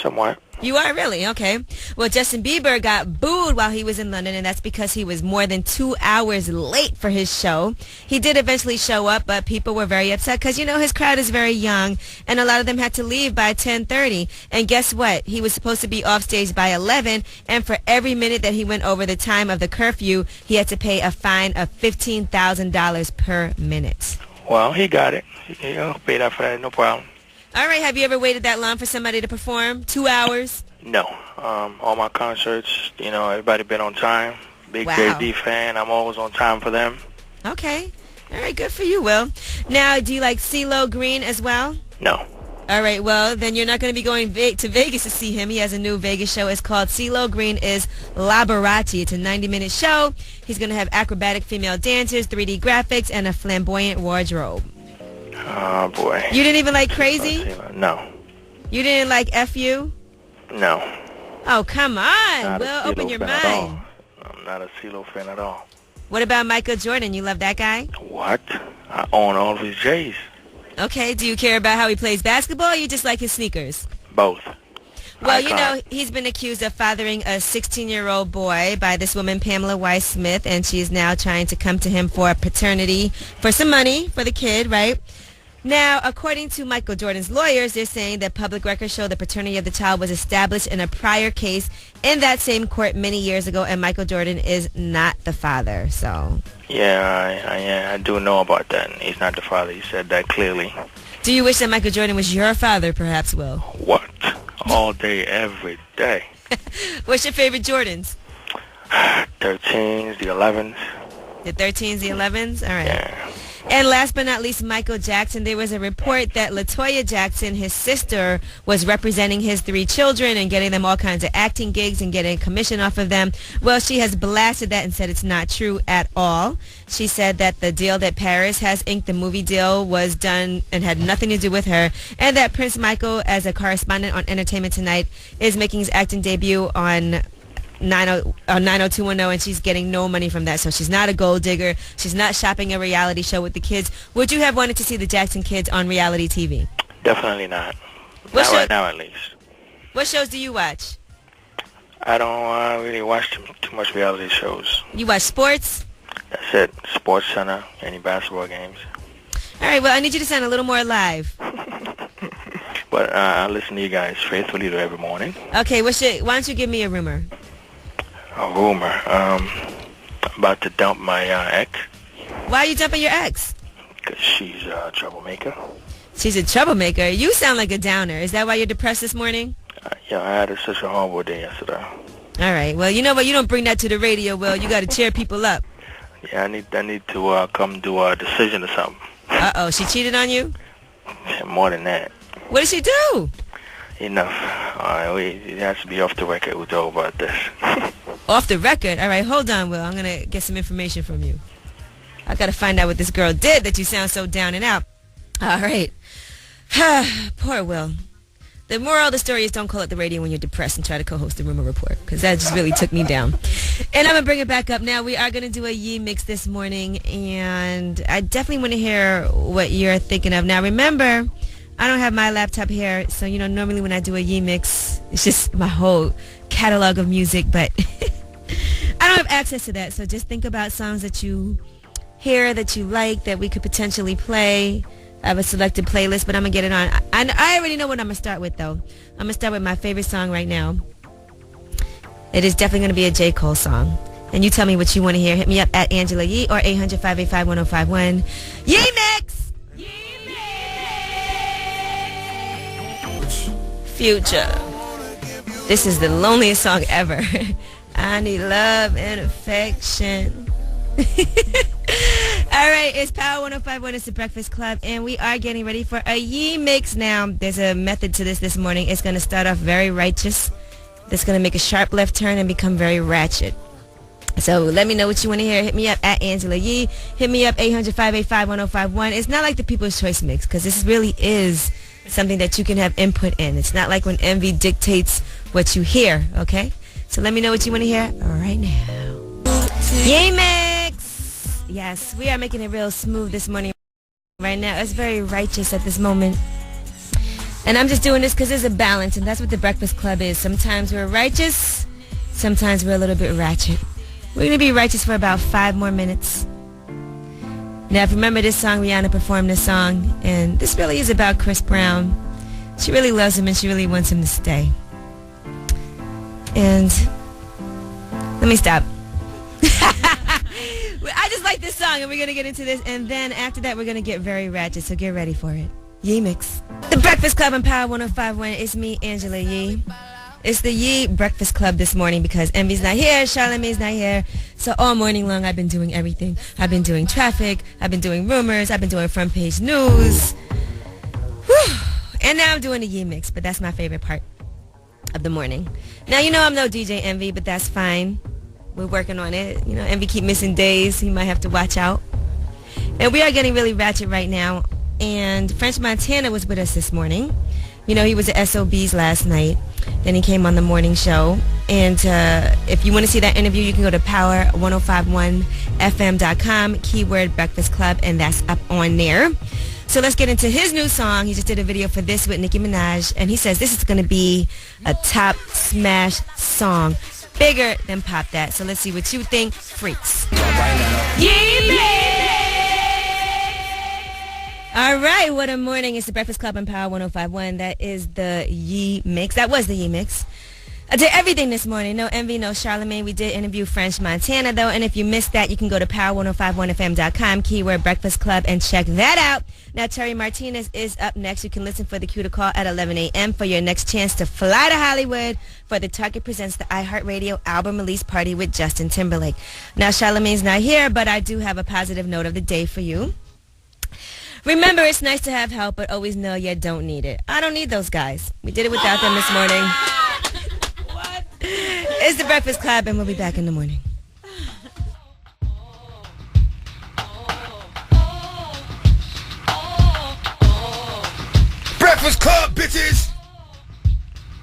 Somewhat. You are really? Okay. Well, Justin Bieber got booed while he was in London, and that's because he was more than 2 hours late for his show. He did eventually show up, but people were very upset because, you know, his crowd is very young, and a lot of them had to leave by 10:30. And guess what? He was supposed to be off stage by 11, and for every minute that he went over the time of the curfew, he had to pay a fine of $15,000 per minute. Well, he got it. He'll pay that for that, no problem. All right, have you ever waited that long for somebody to perform? 2 hours? No. All my concerts, you know, everybody been on time. Big Wow. JD fan. I'm always on time for them. Okay. All right, good for you, Will. Now, do you like CeeLo Green as well? No. All right, well, then you're not going to be going to Vegas to see him. He has a new Vegas show. It's called CeeLo Green is Laborati. It's a 90-minute show. He's going to have acrobatic female dancers, 3D graphics, and a flamboyant wardrobe. Oh, boy. You didn't even like Crazy? No. You didn't like FU? No. Oh, come on. Not a Will, CeeLo open your fan at all. mind. I'm not a CeeLo fan at all. What about Michael Jordan? You love that guy? What? I own all of his J's. Okay, do you care about how he plays basketball or you just like his sneakers? Both. Well, you know, he's been accused of fathering a 16-year-old boy by this woman, Pamela Weiss Smith, and she is now trying to come to him for paternity, for some money for the kid, right? Now, according to Michael Jordan's lawyers, they're saying that public records show the paternity of the child was established in a prior case in that same court many years ago, and Michael Jordan is not the father, so... Yeah, I do know about that. He's not the father. He said that clearly. Do you wish that Michael Jordan was your father, perhaps, Will? What? All day, every day. What's your favorite Jordans? 13s, the 11s. The 13s, the 11s? All right. Yeah. And last but not least, Michael Jackson. There was a report that LaToya Jackson, his sister, was representing his 3 children and getting them all kinds of acting gigs and getting commission off of them. Well, she has blasted that and said it's not true at all. She said that the deal that Paris has inked, the movie deal, was done and had nothing to do with her, and that Prince Michael, as a correspondent on Entertainment Tonight, is making his acting debut on 90210, and she's getting no money from that. So she's not a gold digger. She's not shopping a reality show with the kids. Would you have wanted to see the Jackson kids on reality TV? Definitely not. What Not right now, at least. What shows do you watch? I don't really watch too much reality shows. You watch sports? That's it. Sports Center, any basketball games. All right, well, I need you to sound a little more live. But I listen to you guys faithfully every morning. Okay, why don't you give me a rumor? A rumor. I'm about to dump my ex. Why are you dumping your ex? Because she's a troublemaker. She's a troublemaker. You sound like a downer. Is that why you're depressed this morning? Yeah, I had such a horrible day yesterday. All right. Well, you know what? You don't bring that to the radio, Will. You got to cheer people up. Yeah, I need to come do a decision or something. Uh-oh. She cheated on you? Yeah, more than that. What did she do? Enough. All right, it has to be off the record with all about this. Off the record? All right, hold on, Will. I'm going to get some information from you. I got to find out what this girl did that you sound so down and out. All right. Poor Will. The moral of the story is don't call it the radio when you're depressed and try to co-host the Rumor Report, because that just really took me down. And I'm going to bring it back up now. We are going to do a Yee mix this morning, and I definitely want to hear what you're thinking of. Now, remember, I don't have my laptop here, so, you know, normally when I do a Yee mix, it's just my whole catalog of music, but I don't have access to that, so just think about songs that you hear, that you like, that we could potentially play. I have a selected playlist, but I'm going to get it on. I already know what I'm going to start with, though. I'm going to start with my favorite song right now. It is definitely going to be a J. Cole song. And you tell me what you want to hear. Hit me up at Angela Yee or 800-585-1051. Yee Mix! Future. This is the loneliest song ever. I need love and affection. All right, it's Power 105.1. It's the Breakfast Club, and we are getting ready for a Yee mix now. There's a method to this morning. It's going to start off very righteous. That's going to make a sharp left turn and become very ratchet. So let me know what you want to hear. Hit me up at Angela Yee. Hit me up 800-585-1051. It's not like the People's Choice mix, because this really is something that you can have input in. It's not like when Envy dictates what you hear, okay? So let me know what you want to hear right now. Yee mix! Yes, we are making it real smooth this morning. Right now, it's very righteous at this moment. And I'm just doing this because there's a balance, and that's what the Breakfast Club is. Sometimes we're righteous, sometimes we're a little bit ratchet. We're going to be righteous for about 5 more minutes. Now, if you remember this song, Rihanna performed this song, and this really is about Chris Brown. She really loves him, and she really wants him to stay. And let me stop. I just like this song, and we're going to get into this, and then after that, we're going to get very ratchet, so get ready for it. Yee Mix. The Breakfast Club on Power 105.1. It's me, Angela Yee. It's the Yee Breakfast Club this morning because Envy's not here, Charlamagne's not here. So all morning long, I've been doing everything. I've been doing traffic. I've been doing rumors. I've been doing front page news. Whew. And now I'm doing the Yee Mix, but that's my favorite part of the morning. Now, you know I'm no DJ Envy, but that's fine. We're working on it. You know, Envy keep missing days. He might have to watch out. And we are getting really ratchet right now. And French Montana was with us this morning. You know, he was at SOB's last night. Then he came on the morning show. And if you want to see that interview, you can go to power1051fm.com, keyword Breakfast Club, and that's up on there. So let's get into his new song. He just did a video for this with Nicki Minaj. And he says this is going to be a top smash song. Bigger than Pop That. So let's see what you think, freaks. All right, what a morning. It's the Breakfast Club on Power 105.1. That is the Yee Mix. That was the Yee Mix. I did everything this morning. No Envy, no Charlamagne. We did interview French Montana, though. And if you missed that, you can go to power1051fm.com, keyword Breakfast Club, and check that out. Now, Terry Martinez is up next. You can listen for the cue to call at 11 a.m. for your next chance to fly to Hollywood for the Target Presents the iHeartRadio album release party with Justin Timberlake. Now, Charlamagne's not here, but I do have a positive note of the day for you. Remember, it's nice to have help, but always know you don't need it. I don't need those guys. We did it without them this morning. What? It's the Breakfast Club, and we'll be back in the morning.